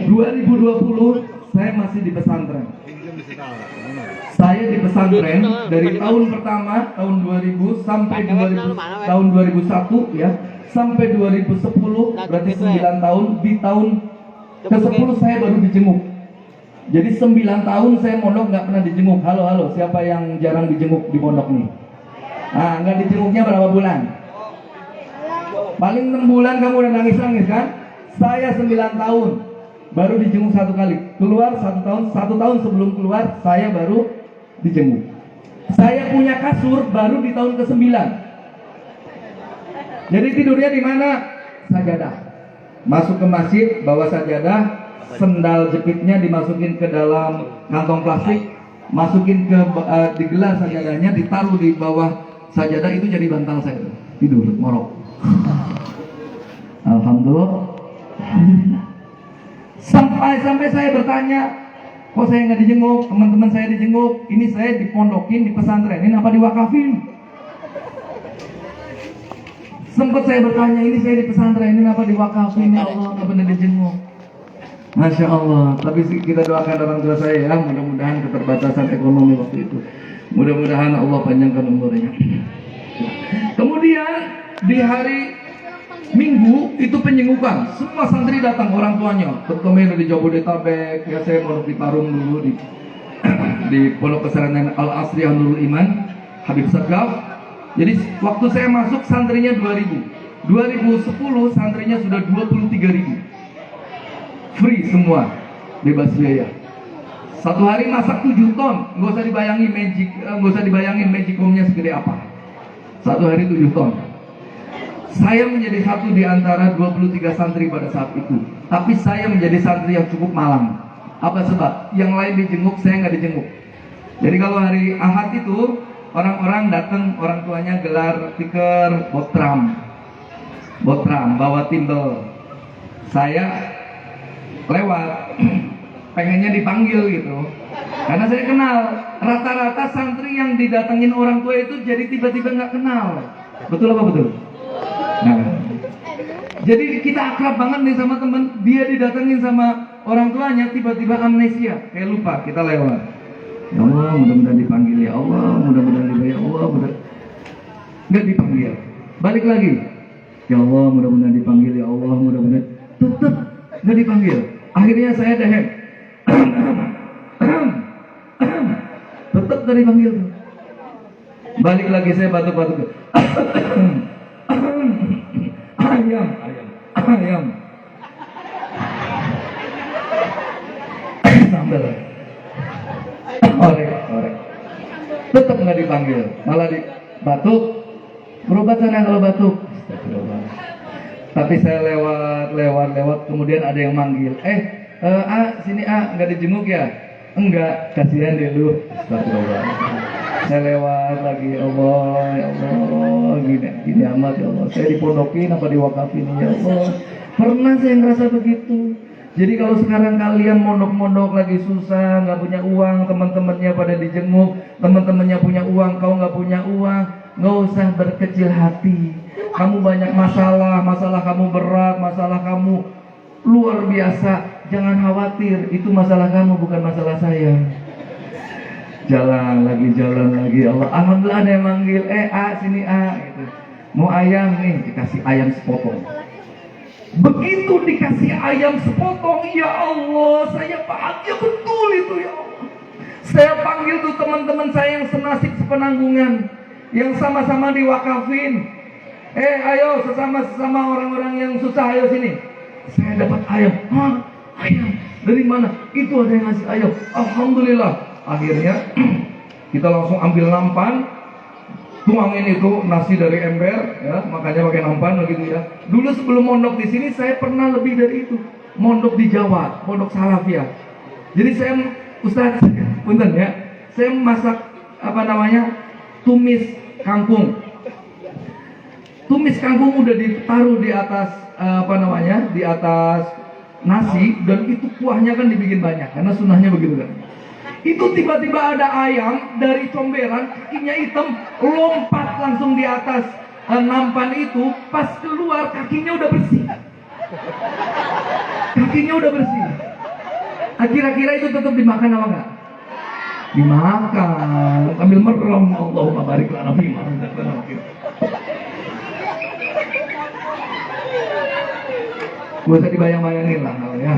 2020 saya masih di pesantren. Saya di pesantren dari tahun pertama tahun 2000 sampai 2000, tahun 2001 ya, sampai 2010, berarti 9 tahun. Di tahun ke-10 saya baru dijenguk. Jadi 9 tahun saya mondok nggak pernah dijenguk. Halo, siapa yang jarang dijenguk di pondok nih? Ah, nggak dijenguknya berapa bulan? Paling 6 bulan kamu udah nangis-nangis kan? Saya 9 tahun baru dijenguk 1 kali. Keluar 1 tahun, 1 tahun sebelum keluar saya baru dijenguk. Saya punya kasur baru di tahun ke-9. Jadi tidurnya di mana? Sajadah. Masuk ke masjid, bawa sajadah, sendal jepitnya dimasukin ke dalam kantong plastik, masukin ke digelar sajadahnya, ditaruh di bawah sajadah, itu jadi bantal saya. Tidur morok. Alhamdulillah. Sampai saya bertanya, kok saya nggak dijenguk? Teman-teman saya dijenguk. Ini saya dipondokin, di pesantren. Ini apa diwakafin? Sempat saya bertanya, ini saya di pesantren, ini apa diwakafin? Ya Allah, nggak benar dijenguk. Masya Allah. Tapi kita doakan orang tua saya ya, mudah-mudahan keterbatasan ekonomi waktu itu, mudah-mudahan Allah panjangkan umurnya. Kemudian di hari Minggu itu penyengukan, semua santri datang, orang tuanya. Terutama di Jabodetabek, ya saya mondok di Parung dulu di Pondok Pesantren Al Asriyah Nurul Iman, Habib Sagaf. Jadi waktu saya masuk santrinya 2000. 2010 santrinya sudah 23.000. Free semua, bebas biaya. Satu hari masak 7 ton, nggak usah dibayangin magicomnya segede apa. Satu hari 7 ton. Saya menjadi satu di antara 23 santri pada saat itu. Tapi saya menjadi santri yang cukup malang. Apa sebab? Yang lain dijenguk, saya nggak dijenguk. Jadi kalau hari Ahad itu orang-orang datang, orang tuanya gelar tikar botram, bawa timbel. Saya lewat, pengennya dipanggil gitu. Karena saya kenal, rata-rata santri yang didatengin orang tua itu jadi tiba-tiba nggak kenal. Betul apa betul? Nah, jadi kita akrab banget nih sama temen, dia didatengin sama orang tuanya, tiba-tiba amnesia, kayak lupa, kita lewat. Ya Allah, mudah-mudahan dipanggil ya Allah, mudah-mudahan dibayar Allah, nggak dipanggil. Balik lagi, ya Allah, mudah-mudahan dipanggil ya Allah, mudah-mudahan, tetap nggak dipanggil. Akhirnya saya dehem, tetap nggak dipanggil. Balik lagi saya batuk-batuk. Ayam. Sambal. Orek. Tetap nggak dipanggil, malah batuk. Berobat sana kalau batuk. Tapi saya lewat, kemudian ada yang manggil. Sini nggak dijenguk ya? Enggak, kasihan deh lu. Saya lewat lagi, ya Allah, gini amat ya Allah. Saya dipondokin apa diwakafin ya Allah. Pernah saya ngerasa begitu. Jadi kalau sekarang kalian mondok-mondok lagi susah, nggak punya uang, teman-temannya pada dijenguk, teman-temannya punya uang, kau nggak punya uang, nggak usah berkecil hati. Kamu banyak masalah kamu berat, masalah kamu luar biasa. Jangan khawatir, itu masalah kamu, bukan masalah saya. Jalan lagi Allah, alhamdulillah ada yang manggil, sini gitu. Mau ayam nih, dikasih ayam sepotong. Begitu dikasih ayam sepotong, ya Allah, saya bahagia betul itu ya Allah. Saya panggil tuh teman-teman saya yang senasib sepenanggungan, yang sama-sama diwakafin. Ayo sesama orang-orang yang susah, ayo sini. Saya dapat ayam. Ayam dari mana? Itu ada yang ngasih ayam. Alhamdulillah. Akhirnya kita langsung ambil nampan, tuangin itu nasi dari ember, ya, makanya pakai nampan begitu ya. Dulu sebelum mondok di sini saya pernah lebih dari itu, mondok di Jawa, mondok Salafiyah. Jadi saya Ustaz, punten ya, saya masak tumis kangkung. Tumis kangkung udah ditaruh di atas di atas nasi, dan itu kuahnya kan dibikin banyak karena sunahnya begitu kan. Itu tiba-tiba ada ayam dari comberan, kakinya hitam, lompat langsung di atas nampan itu. Pas keluar kakinya udah bersih. Kakinya udah bersih. Kira-kira itu tetap dimakan apa enggak? Dimakan sambil merem. Allahumma barik lana fima. Gak usah dibayang-bayangin lah ya.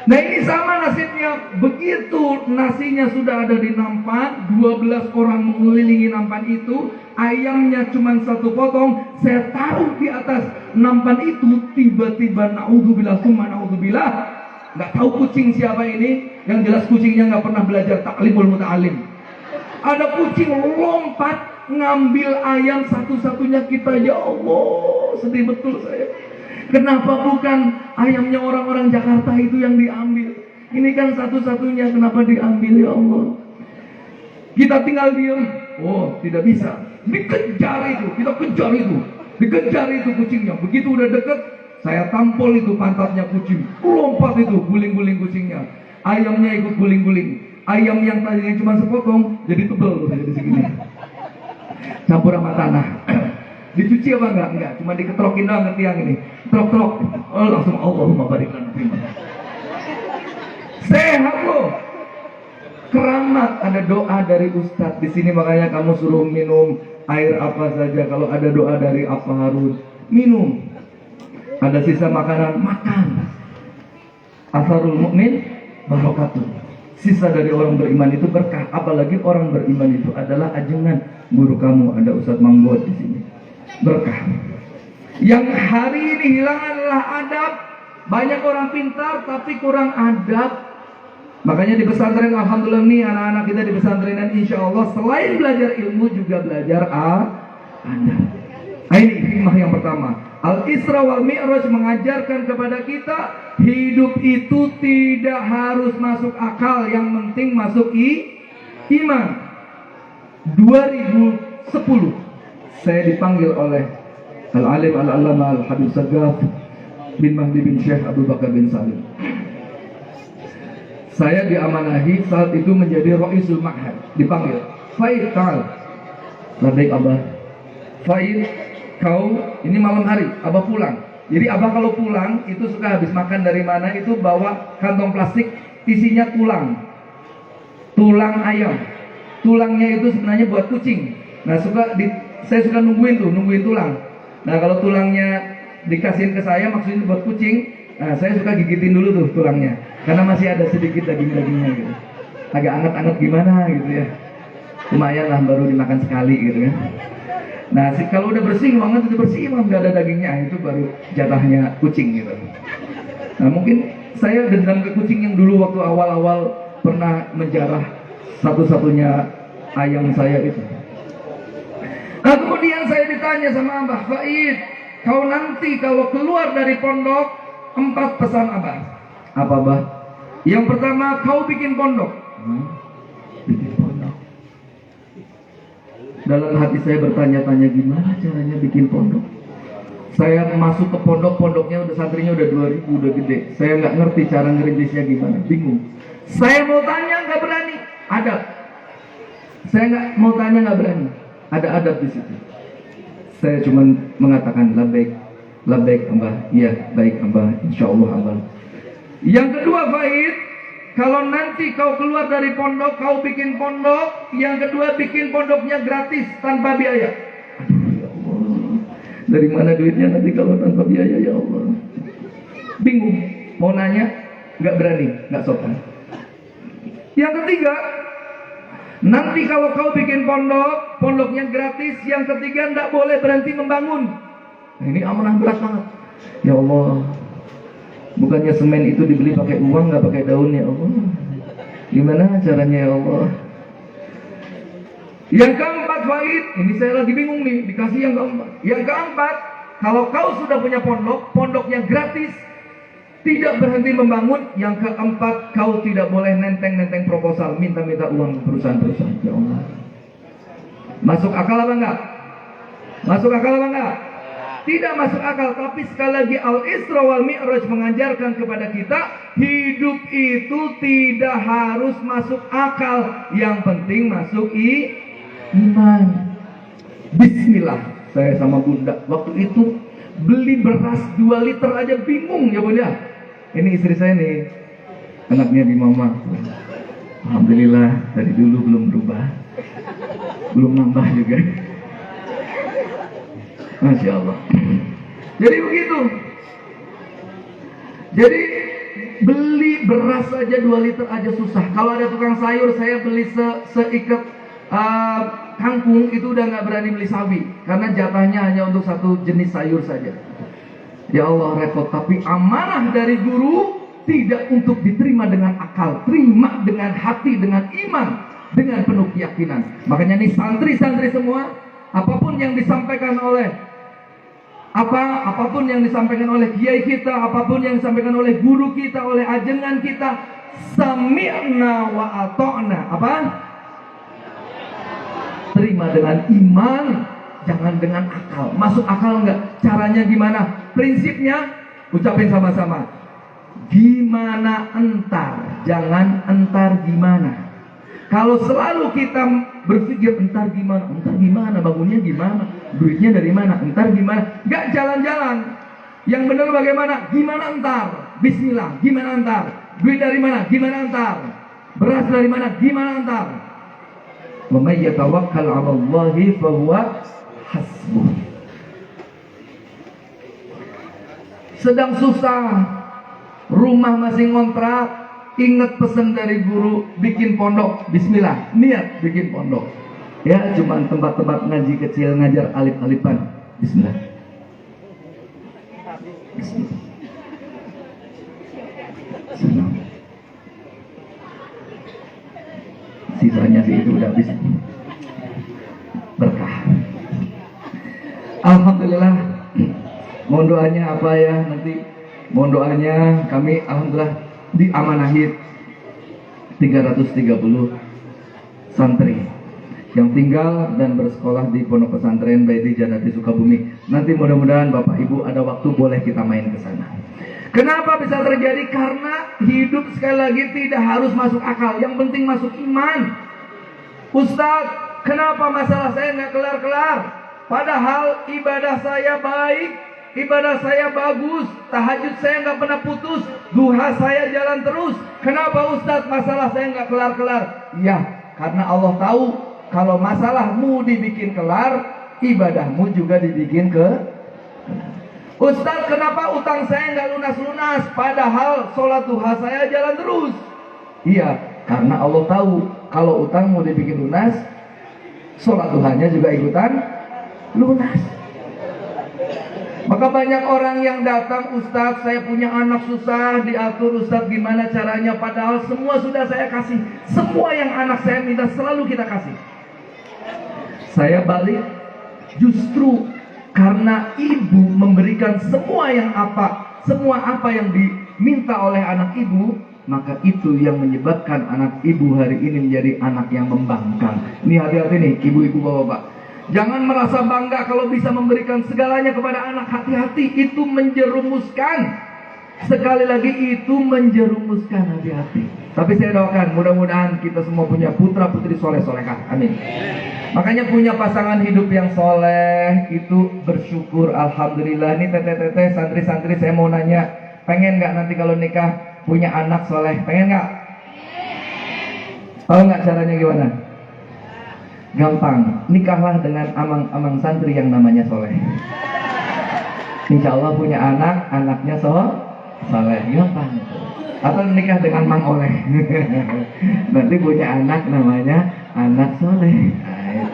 Nah ini sama nasibnya. Begitu nasinya sudah ada di nampan, 12 orang mengelilingi nampan itu, ayamnya cuma 1 potong, saya taruh di atas nampan itu. Tiba-tiba naudzubillah summa naudzubillah, nggak tahu kucing siapa ini, yang jelas kucingnya nggak pernah belajar taklimul muta'alim. Ada kucing lompat ngambil ayam satu-satunya kita. Ya Allah, sedih betul saya. Kenapa bukan ayamnya orang-orang Jakarta itu yang diambil? Ini kan satu-satunya, kenapa diambil ya Allah? Kita tinggal diam. Oh, tidak bisa. Dikejar itu, kita kejar itu. Dikejar itu kucingnya. Begitu udah deket, saya tampol itu pantatnya kucing. Lompat itu, guling-guling kucingnya. Ayamnya ikut guling-guling. Ayam yang tadinya cuma sepotong, jadi tebel jadi segini. Campur sama tanah. Dicuci apa enggak? Enggak, cuma diketrokin doang ke tiang ini. Trok-trok. Oh, langsung Allahumma barik lana fima. Sehat loh. Keramat, ada doa dari Ustadz di sini, makanya kamu suruh minum air apa saja. Kalau ada doa dari apa harus minum. Ada sisa makanan, makan. Asarul mukmin barokatuh. Sisa dari orang beriman itu berkah. Apalagi orang beriman itu adalah ajengan guru kamu. Ada Ustadz Manggot di sini. Berkah. Yang hari ini hilang adalah adab. Banyak orang pintar tapi kurang adab. Makanya di pesantren, alhamdulillah nih anak-anak kita di pesantren, dan insya Allah selain belajar ilmu juga belajar adab. Ini hikmah yang pertama. Al-Isra wal Mi'raj mengajarkan kepada kita hidup itu tidak harus masuk akal, yang penting masuk iman. 2010 saya dipanggil oleh Al-Alim Al-Allamah Al-Habib Sagaf bin Mahdi bin Syekh Abu Bakar bin Salim. Saya diamanahi saat itu menjadi Ra'isul Ma'had. Dipanggil, Faid ta'al. Baik Abah, Faid, kau ini malam hari Abah pulang. Jadi Abah kalau pulang itu suka habis makan dari mana itu bawa kantong plastik isinya tulang ayam. Tulangnya itu sebenarnya buat kucing. Nah saya suka nungguin tulang. Nah kalau tulangnya dikasihin ke saya maksudnya buat kucing, nah saya suka gigitin dulu tuh tulangnya, karena masih ada sedikit daging-dagingnya gitu. Agak anget-anget gimana gitu ya. Lumayan lah, baru dimakan sekali gitu kan. Nah kalau udah bersih banget, udah bersih emang nggak ada dagingnya, itu baru jatahnya kucing gitu. Nah mungkin saya dendam ke kucing yang dulu waktu awal-awal pernah menjarah satu-satunya ayam saya itu. Nah kemudian saya ditanya sama Abah, Faid, kau nanti kalau keluar dari pondok 4 pesan Abah. Apa Abah? Yang pertama, kau bikin pondok. Bikin pondok. Dalam hati saya bertanya-tanya, gimana caranya bikin pondok? Saya masuk ke pondok, pondoknya udah santrinya udah 2000, udah gede. Saya nggak ngerti cara ngerintisnya gimana, bingung. Saya mau tanya nggak berani, adab. Saya nggak mau tanya nggak berani, ada adab di situ. Saya cuma mengatakan labbaik, labbaik Abah, iya baik Abah, insya Allah Abah. Yang kedua Faid, kalau nanti kau keluar dari pondok, kau bikin pondok. Yang kedua bikin pondoknya gratis tanpa biaya. Aduh ya Allah, dari mana duitnya nanti kalau tanpa biaya ya Allah? Bingung, mau nanya, nggak berani, nggak sopan. Yang ketiga, nanti kalau kau bikin pondok, pondoknya gratis. Yang ketiga, nggak boleh berhenti membangun. Nah, ini amanah berat banget. Ya Allah, bukannya semen itu dibeli pakai uang, nggak pakai daun ya Allah. Gimana caranya ya Allah? Yang keempat Faid, ini saya lagi bingung nih, dikasih yang keempat. Yang keempat, kalau kau sudah punya pondok, pondoknya gratis. Tidak berhenti membangun. Yang keempat, kau tidak boleh nenteng-nenteng proposal, minta-minta uang ke perusahaan-perusahaan. Ya Allah. Masuk akal apa enggak? Masuk akal apa enggak? Tidak masuk akal. Tapi sekali lagi Al-Isra wal Mi'raj mengajarkan kepada kita, hidup itu tidak harus masuk akal. Yang penting masuk iman. Bismillah. Saya sama bunda waktu itu beli beras 2 liter aja bingung ya bunda. Ini istri saya nih, anaknya di mama. Alhamdulillah dari dulu belum berubah, belum nambah juga. Masya Allah. Jadi begitu. Jadi beli beras saja 2 liter aja susah. Kalau ada tukang sayur, saya beli seikat kangkung itu udah nggak berani beli sawi karena jatahnya hanya untuk satu jenis sayur saja. Ya Allah repot. Tapi amanah dari guru tidak untuk diterima dengan akal, terima dengan hati, dengan iman, dengan penuh keyakinan. Makanya nih santri-santri semua, apapun yang disampaikan oleh apapun yang disampaikan oleh kiai kita, apapun yang disampaikan oleh guru kita, oleh ajengan kita, sami'na wa ata'na. Apa? Terima dengan iman, jangan dengan akal. Masuk akal enggak? Caranya gimana? Prinsipnya, ucapin sama-sama. Gimana entar, jangan entar gimana. Kalau selalu kita berpikir entar gimana, bangunnya gimana, duitnya dari mana, entar gimana, enggak jalan-jalan. Yang benar bagaimana? Gimana entar? Bismillah, gimana entar? Duit dari mana? Gimana entar? Beras dari mana? Gimana entar? Wa may yatawakkal 'ala Allahi fa huwa hasbuh. Sedang susah, rumah masih ngontrak, ingat pesan dari guru, bikin pondok. Bismillah, niat bikin pondok. Ya, cuman tempat-tempat ngaji kecil, ngajar alif-alifan. Bismillah. Bismillah. Senang. Sisanya sih itu udah habis. Berkah. Alhamdulillah. Mohon doanya apa ya nanti? Mohon doanya kami alhamdulillah diamanahi 330 santri yang tinggal dan bersekolah di Pondok Pesantren Baiti Janati Sukabumi. Nanti mudah-mudahan Bapak Ibu ada waktu boleh kita main ke sana. Kenapa bisa terjadi? Karena hidup sekali lagi tidak harus masuk akal, yang penting masuk iman. Ustadz, kenapa masalah saya nggak kelar-kelar? Padahal ibadah saya baik, ibadah saya bagus, tahajud saya nggak pernah putus, duha saya jalan terus. Kenapa Ustadz masalah saya nggak kelar-kelar? Ya, karena Allah tahu kalau masalahmu dibikin kelar, ibadahmu juga dibikin ke. Ustadz, kenapa utang saya nggak lunas-lunas? Padahal sholat duha saya jalan terus. Iya, karena Allah tahu kalau utang mau dibikin lunas, sholat duhanya juga ikutan lunas. Maka banyak orang yang datang, Ustadz saya punya anak susah diatur, Ustadz gimana caranya? Padahal semua sudah saya kasih, semua yang anak saya minta selalu kita kasih. Saya balik, justru karena ibu memberikan semua apa yang diminta oleh anak ibu, maka itu yang menyebabkan anak ibu hari ini menjadi anak yang membangkang. Ini hati-hati nih ibu-ibu bapak-bapak. Jangan merasa bangga kalau bisa memberikan segalanya kepada anak. Hati-hati, itu menjerumuskan. Sekali lagi itu menjerumuskan, hati-hati. Tapi saya doakan mudah-mudahan kita semua punya putra putri soleh solehah. Amin. Makanya punya pasangan hidup yang soleh itu bersyukur. Alhamdulillah. Ini teteh-teteh santri-santri saya mau nanya, pengen nggak nanti kalau nikah punya anak soleh? Pengen nggak? Tahu nggak caranya gimana? Gampang, nikahlah dengan amang-amang santri yang namanya soleh. Insya Allah punya anak, anaknya soleh, gampang. Atau nikah dengan Mang Oleh. Nanti punya anak namanya anak soleh. Nah,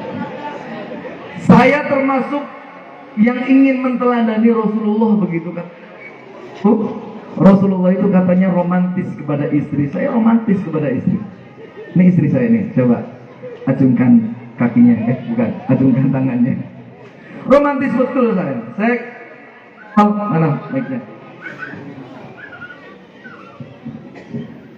saya termasuk yang ingin menteladani Rasulullah begitu kan. Rasulullah itu katanya romantis kepada istri. Saya romantis kepada istri. Ini istri saya nih, coba acungkan kakinya, bukan, acungkan tangannya. Romantis betul saya. Mana mic-nya?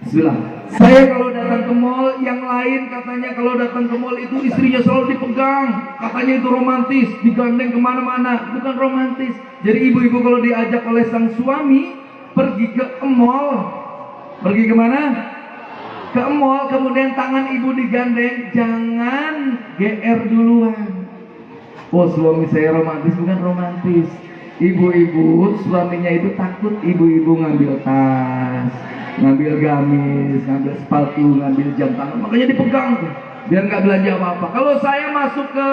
Bismillah. Saya kalau datang ke mall, yang lain katanya kalau datang ke mall itu istrinya selalu dipegang, katanya itu romantis, digandeng kemana-mana. Bukan romantis. Jadi ibu-ibu kalau diajak oleh sang suami pergi ke mall, pergi kemana? Ke mall, kemudian tangan ibu digandeng, jangan GR duluan. Oh, suami saya romantis, bukan romantis. Ibu-ibu, suaminya itu takut ibu-ibu ngambil tas, ngambil gamis, ngambil sepatu, ngambil jam tangan, makanya dipegang tuh, biar nggak belanja apa-apa. Kalau saya masuk ke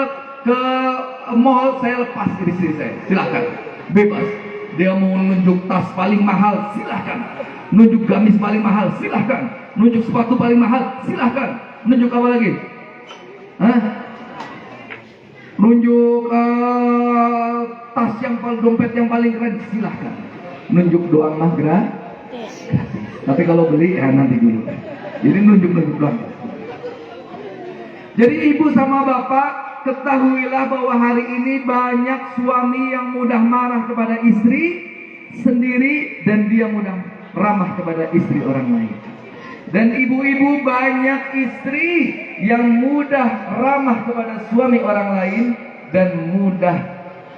mall, saya lepas istri saya, silahkan, bebas. Dia mau nunjuk tas paling mahal, silahkan. Nunjuk gamis paling mahal, silahkan. Nunjuk sepatu paling mahal, silahkan. Nunjuk apa lagi? Hah? Nunjuk tas yang paling, dompet yang paling keren, silahkan. Nunjuk doang mah gratis. Tapi kalau beli ya nanti dulu. Jadi nunjuk doang. Jadi ibu sama bapak, ketahuilah bahwa hari ini banyak suami yang mudah marah kepada istri sendiri dan dia mudah ramah kepada istri orang lain. Dan ibu-ibu banyak istri yang mudah ramah kepada suami orang lain dan mudah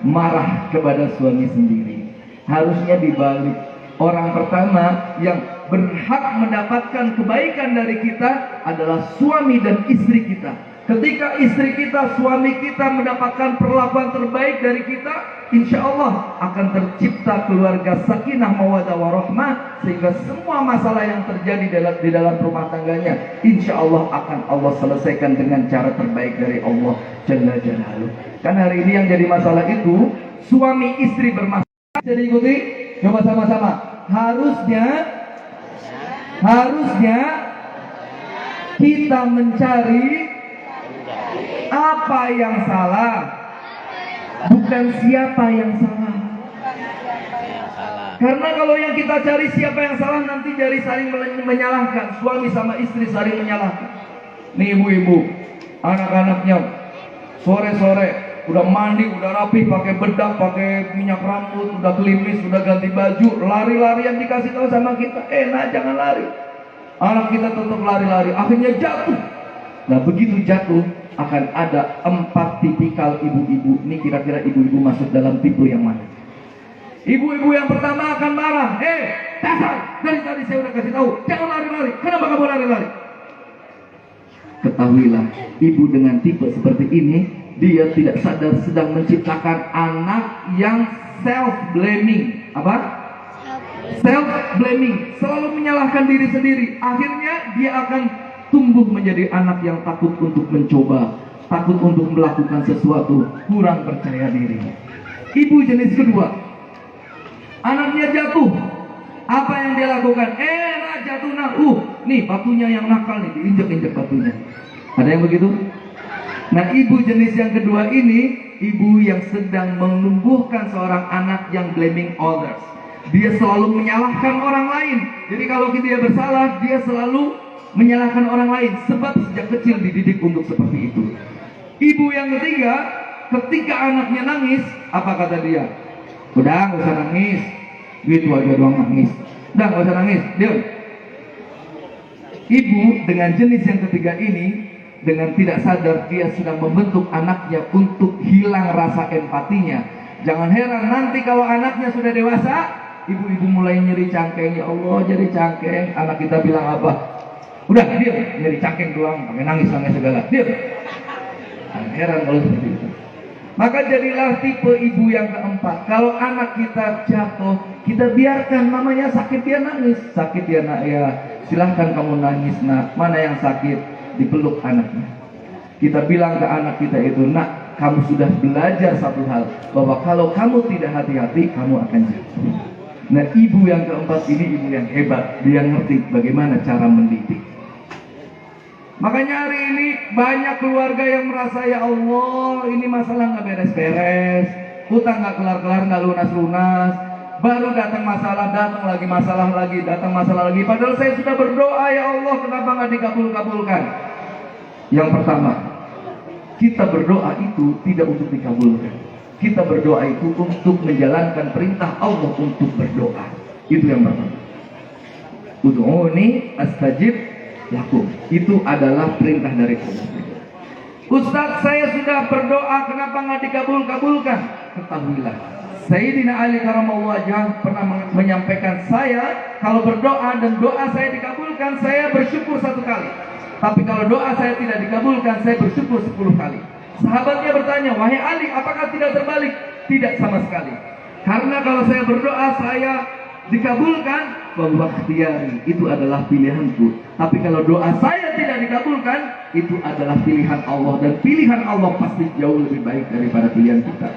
marah kepada suami sendiri. Harusnya dibalik. Orang pertama yang berhak mendapatkan kebaikan dari kita adalah suami dan istri kita. Ketika istri kita, suami kita mendapatkan perlakuan terbaik dari kita, insya Allah akan tercipta keluarga sakinah mawaddah warahmah, sehingga semua masalah yang terjadi di dalam rumah tangganya insya Allah akan Allah selesaikan dengan cara terbaik dari Allah Jalla Jalaluh. Kan hari ini yang jadi masalah itu suami istri bermasalah. Jadi ikuti, coba sama-sama. Harusnya kita mencari apa yang salah, bukan siapa yang salah. Karena kalau yang kita cari siapa yang salah, nanti jadi saling menyalahkan. Suami sama istri saling menyalahkan. Nih ibu-ibu, anak-anaknya sore-sore udah mandi, udah rapi, pakai bedak, pakai minyak rambut, udah klimis, udah ganti baju, lari-larian dikasih tahu sama kita, nah jangan lari. Anak kita tetap lari-lari, akhirnya jatuh. Nah begitu jatuh, akan ada 4 tipikal ibu-ibu. Ini kira-kira ibu-ibu masuk dalam tipe yang mana? Ibu-ibu yang pertama akan marah. Dasar, dari tadi saya udah kasih tahu, jangan lari-lari. Kenapa kamu lari-lari? Ketahuilah, ibu dengan tipe seperti ini, dia tidak sadar sedang menciptakan anak yang self-blaming. Apa? Self-blaming, selalu menyalahkan diri sendiri. Akhirnya dia akan tumbuh menjadi anak yang takut untuk mencoba, takut untuk melakukan sesuatu, kurang percaya diri. Ibu jenis kedua, anaknya jatuh, apa yang dia lakukan? Jatuh nih batunya yang nakal nih, diinjak-injak batunya. Ada yang begitu? Nah ibu jenis yang kedua ini, ibu yang sedang menumbuhkan seorang anak yang blaming others. Dia selalu menyalahkan orang lain. Jadi kalau dia bersalah, dia selalu menyalahkan orang lain, sebab sejak kecil dididik untuk seperti itu. Ibu yang ketiga, ketika anaknya nangis, apa kata dia? Udah gak usah nangis, gitu aja doang nangis. Udah gak usah nangis, diam. Ibu dengan jenis yang ketiga ini, dengan tidak sadar dia sedang membentuk anaknya untuk hilang rasa empatinya. Jangan heran nanti kalau anaknya sudah dewasa, ibu-ibu mulai nyeri cangkeng. Ya Allah, jadi cangkeng. Anak kita bilang apa? Udah, diam, nyeri cangkeng doang, pakai nangis segala. Diam. Heran kalau seperti itu. Maka jadilah tipe ibu yang keempat. Kalau anak kita jatuh, kita biarkan, namanya sakit dia nangis. Sakit dia nak, ya silahkan kamu nangis nak. Mana yang sakit? Dipeluk anaknya. Kita bilang ke anak kita itu, nak, kamu sudah belajar satu hal, bahwa kalau kamu tidak hati-hati, kamu akan jatuh. Nah ibu yang keempat ini ibu yang hebat. Dia ngerti bagaimana cara mendidik. Makanya hari ini banyak keluarga yang merasa, ya Allah ini masalah nggak beres-beres, hutang nggak kelar-kelar, nggak lunas-lunas, baru datang masalah, datang lagi masalah lagi, datang masalah lagi. Padahal saya sudah berdoa, ya Allah kenapa nggak dikabul-kabulkan? Yang pertama, kita berdoa itu tidak untuk dikabulkan. Kita berdoa itu untuk menjalankan perintah Allah untuk berdoa. Itu yang pertama. Ud'uni astajib lakum. Itu adalah perintah dari Allah. Ustaz, saya sudah berdoa, kenapa nggak dikabulkan? Ketahuilah, Sayyidina Ali karamallahu wajhah pernah menyampaikan, saya kalau berdoa dan doa saya dikabulkan, saya bersyukur 1 kali. Tapi kalau doa saya tidak dikabulkan, saya bersyukur 10 kali. Sahabatnya bertanya, wahai Ali, apakah tidak terbalik? Tidak sama sekali. Karena kalau saya berdoa, saya dikabulkan, bahwa ikhtiyari, itu adalah pilihanku. Tapi kalau doa saya tidak dikabulkan, itu adalah pilihan Allah. Dan pilihan Allah pasti jauh lebih baik daripada pilihan kita.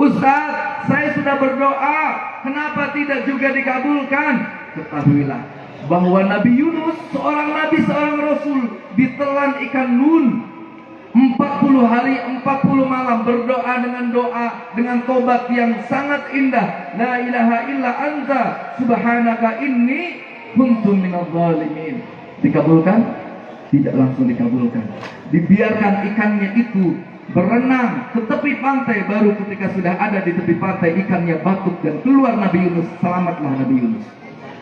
Ustaz, saya sudah berdoa, kenapa tidak juga dikabulkan? Ketahuilah bahwa Nabi Yunus, seorang nabi, seorang rasul, ditelan ikan nun 40 hari 40 malam, berdoa dengan tobat yang sangat indah, la ilaha illa anta subhanaka inni kuntu minadh dhalimin. Dikabulkan? Tidak langsung dikabulkan. Dibiarkan ikannya itu berenang ke tepi pantai. Baru ketika sudah ada di tepi pantai, ikannya batuk dan keluar Nabi Yunus. Selamatlah Nabi Yunus.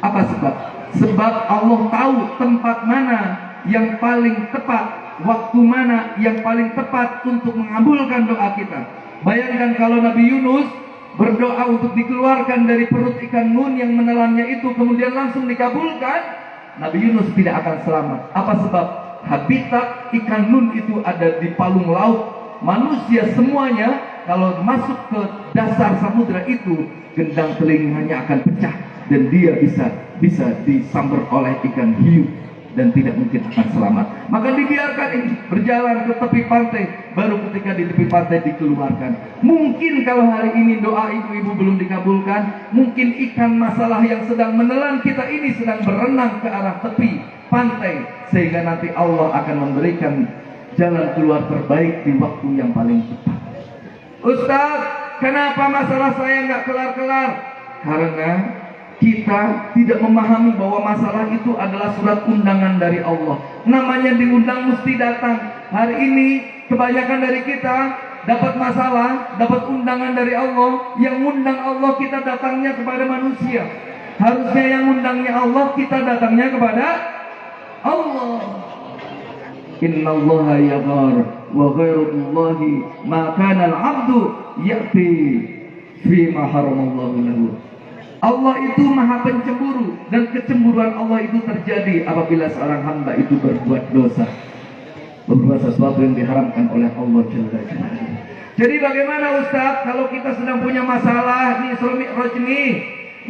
Apa sebab? Sebab Allah tahu tempat mana yang paling tepat, waktu mana yang paling tepat untuk mengabulkan doa kita. Bayangkan kalau Nabi Yunus berdoa untuk dikeluarkan dari perut ikan nun yang menelannya itu, kemudian langsung dikabulkan, Nabi Yunus tidak akan selamat. Apa sebab? Habitat ikan nun itu ada di palung laut. Manusia semuanya kalau masuk ke dasar samudra itu, gendang telinganya akan pecah dan dia bisa disambar oleh ikan hiu dan tidak mungkin akan selamat. Maka dibiarkan ini berjalan ke tepi pantai. Baru ketika di tepi pantai dikeluarkan. Mungkin kalau hari ini doa ibu-ibu belum dikabulkan, mungkin ikan masalah yang sedang menelan kita ini sedang berenang ke arah tepi pantai, sehingga nanti Allah akan memberikan jalan keluar terbaik di waktu yang paling tepat. Ustaz, kenapa masalah saya nggak kelar-kelar? Karena kita tidak memahami bahwa masalah itu adalah surat undangan dari Allah. Namanya diundang mesti datang. Hari ini kebanyakan dari kita dapat masalah, dapat undangan dari Allah. Yang undang Allah, kita datangnya kepada manusia. Harusnya yang undangnya Allah, kita datangnya kepada Allah. Innallaha yaghar wa ghairullahi ma kana al-'abdu ya'ti fi ma haramallahu lahu. Allah itu maha pencemburu, dan kecemburuan Allah itu terjadi apabila seorang hamba itu berbuat dosa, berbuat sesuatu yang diharamkan oleh Allah Jalla Jalaluhu. Jadi bagaimana Ustaz kalau kita sedang punya masalah nih, Isra Mi'raj nih,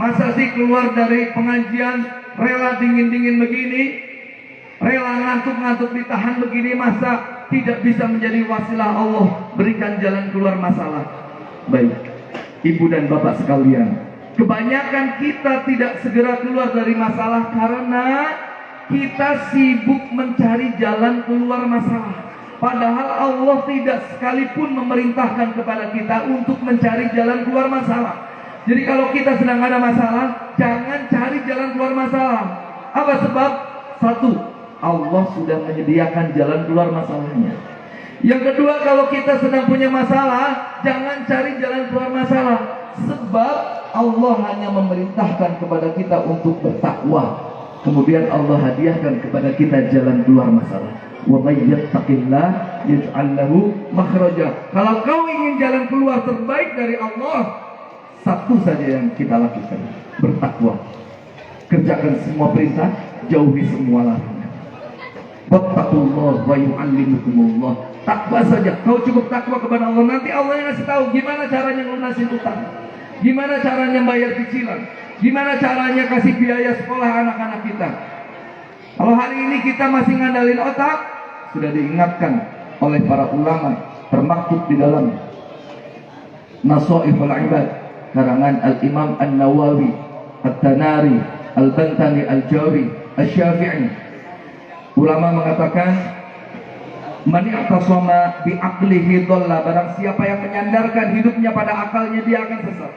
masa sih keluar dari pengajian rela dingin-dingin begini, rela ngantuk-ngantuk ditahan begini, masa tidak bisa menjadi wasilah Allah berikan jalan keluar masalah? Baik, ibu dan bapak sekalian, kebanyakan kita tidak segera keluar dari masalah karena kita sibuk mencari jalan keluar masalah. Padahal Allah tidak sekalipun memerintahkan kepada kita untuk mencari jalan keluar masalah. Jadi kalau kita sedang ada masalah, jangan cari jalan keluar masalah. Apa sebab? 1, Allah sudah menyediakan jalan keluar masalahnya. Yang kedua, kalau kita sedang punya masalah, jangan cari jalan keluar masalah. Sebab Allah hanya memerintahkan kepada kita untuk bertakwa. Kemudian Allah hadiahkan kepada kita jalan keluar masalah. Wa may yattaqillah yaj'al lahu makhraja. Kalau kau ingin jalan keluar terbaik dari Allah, satu saja yang kita lakukan, bertakwa. Kerjakan semua perintah, jauhi semua larangan. Wattaqullah wa yu'allimukumullah. Takwa saja, kau cukup takwa kepada Allah. Nanti Allah yang kasih tahu gimana caranya lunasin utang, gimana caranya bayar cicilan, gimana caranya kasih biaya sekolah anak-anak kita. Kalau hari ini kita masih ngandalin otak, sudah diingatkan oleh para ulama, termaktub di dalam Nasaihul Ibad karangan Al-Imam An-Nawawi, At-Tanari, Al-Bantani, Al-Jawi, Al-Syafi'i. Ulama mengatakan, man i'tasama bi aqlihi dhalla, barang siapa yang menyandarkan hidupnya pada akalnya, dia akan sesat.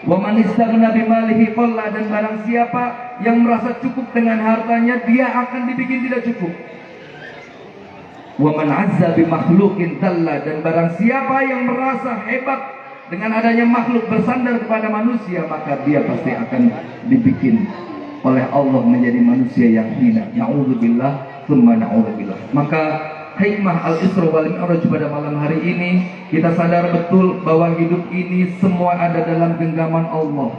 Wa man istaghna bi malihi qalla, dan barang siapa yang merasa cukup dengan hartanya, dia akan dibikin tidak cukup. Wa man azza bi makhluqin dhalla, dan barang siapa yang merasa hebat dengan adanya makhluk bersandar kepada manusia, maka dia pasti akan dibikin oleh Allah menjadi manusia yang hina. Na'udzubillah, tsumma na'udzubillah. Maka hikmah Al-Isra wal Mi'raj pada malam hari ini, kita sadar betul bahwa hidup ini semua ada dalam genggaman Allah.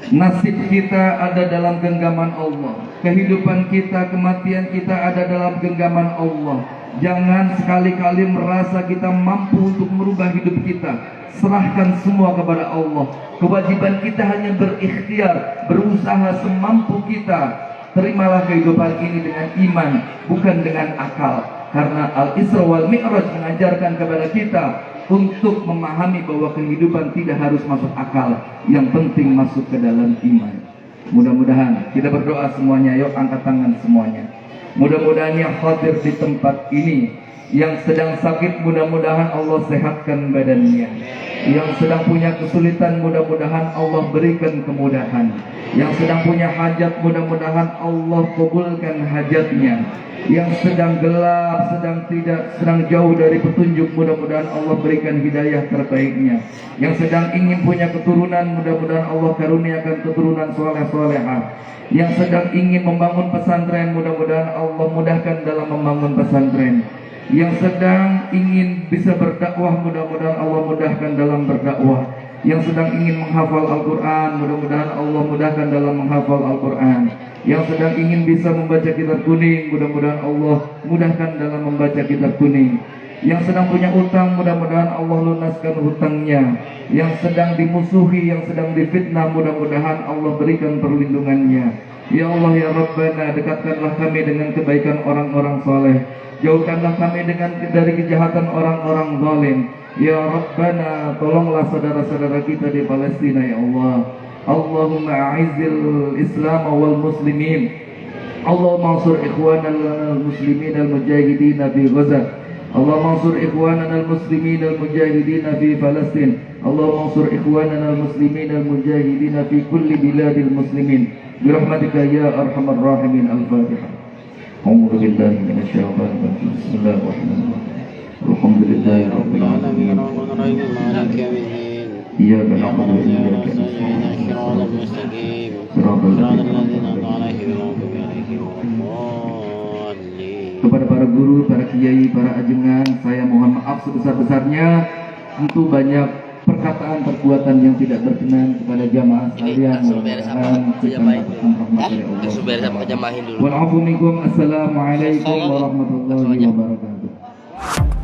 Nasib kita ada dalam genggaman Allah. Kehidupan kita, kematian kita ada dalam genggaman Allah. Jangan sekali-kali merasa kita mampu untuk merubah hidup kita. Serahkan semua kepada Allah. Kewajiban kita hanya berikhtiar, berusaha semampu kita. Terimalah kehidupan ini dengan iman, bukan dengan akal. Karena Al-Isra wal Mi'raj mengajarkan kepada kita untuk memahami bahwa kehidupan tidak harus masuk akal, yang penting masuk ke dalam iman. Mudah-mudahan kita berdoa semuanya, yuk angkat tangan semuanya. Mudah-mudahan yang hadir di tempat ini, yang sedang sakit mudah-mudahan Allah sehatkan badannya. Yang sedang punya kesulitan mudah-mudahan Allah berikan kemudahan. Yang sedang punya hajat mudah-mudahan Allah kabulkan hajatnya. Yang sedang gelap, sedang jauh dari petunjuk, mudah-mudahan Allah berikan hidayah terbaiknya. Yang sedang ingin punya keturunan, mudah-mudahan Allah karuniakan keturunan soleh-solehah. Yang sedang ingin membangun pesantren, mudah-mudahan Allah mudahkan dalam membangun pesantren. Yang sedang ingin bisa berdakwah, mudah-mudahan Allah mudahkan dalam berdakwah. Yang sedang ingin menghafal Al-Quran, mudah-mudahan Allah mudahkan dalam menghafal Al-Quran. Yang sedang ingin bisa membaca kitab kuning, mudah-mudahan Allah mudahkan dalam membaca kitab kuning. Yang sedang punya utang, mudah-mudahan Allah lunaskan hutangnya. Yang sedang dimusuhi, yang sedang difitnah, mudah-mudahan Allah berikan perlindungannya. Ya Allah ya Rabbana, dekatkanlah kami dengan kebaikan orang-orang soleh. Jauhkanlah kami dari kejahatan orang-orang zalim. Ya Rabbana, tolonglah saudara-saudara kita di Palestina ya Allah. Allahumma a'izzil Islam wal muslimin. Allahumma ansur ikhwanana al-muslimin al-mujahidin fi Gaza. Allahumma ansur ikhwanana al-muslimin al-mujahidin fi Palestin. Allahumma ansur ikhwanana al-muslimin al-mujahidin fi kulli biladil muslimin. Birahmatika ya arhamar rahimin. Al-Fatihah. A'udzu billahi minasyaitonir rajim. Bismillahirrahmanirrahim. Alhamdulillahi rabbil alamin. Iyyaka na'budu wa iyyaka nasta'in. Kepada para guru, para kiai, para ajengan, saya mohon maaf sebesar-besarnya. Tentu banyak perkataan, perbuatan yang tidak berkenan kepada jamaah sekalian. Mudah-mudahan kita mendapatkan rahmat dari Allah. Wal 'afwu minkum. Assalamualaikum warahmatullahi wabarakatuh.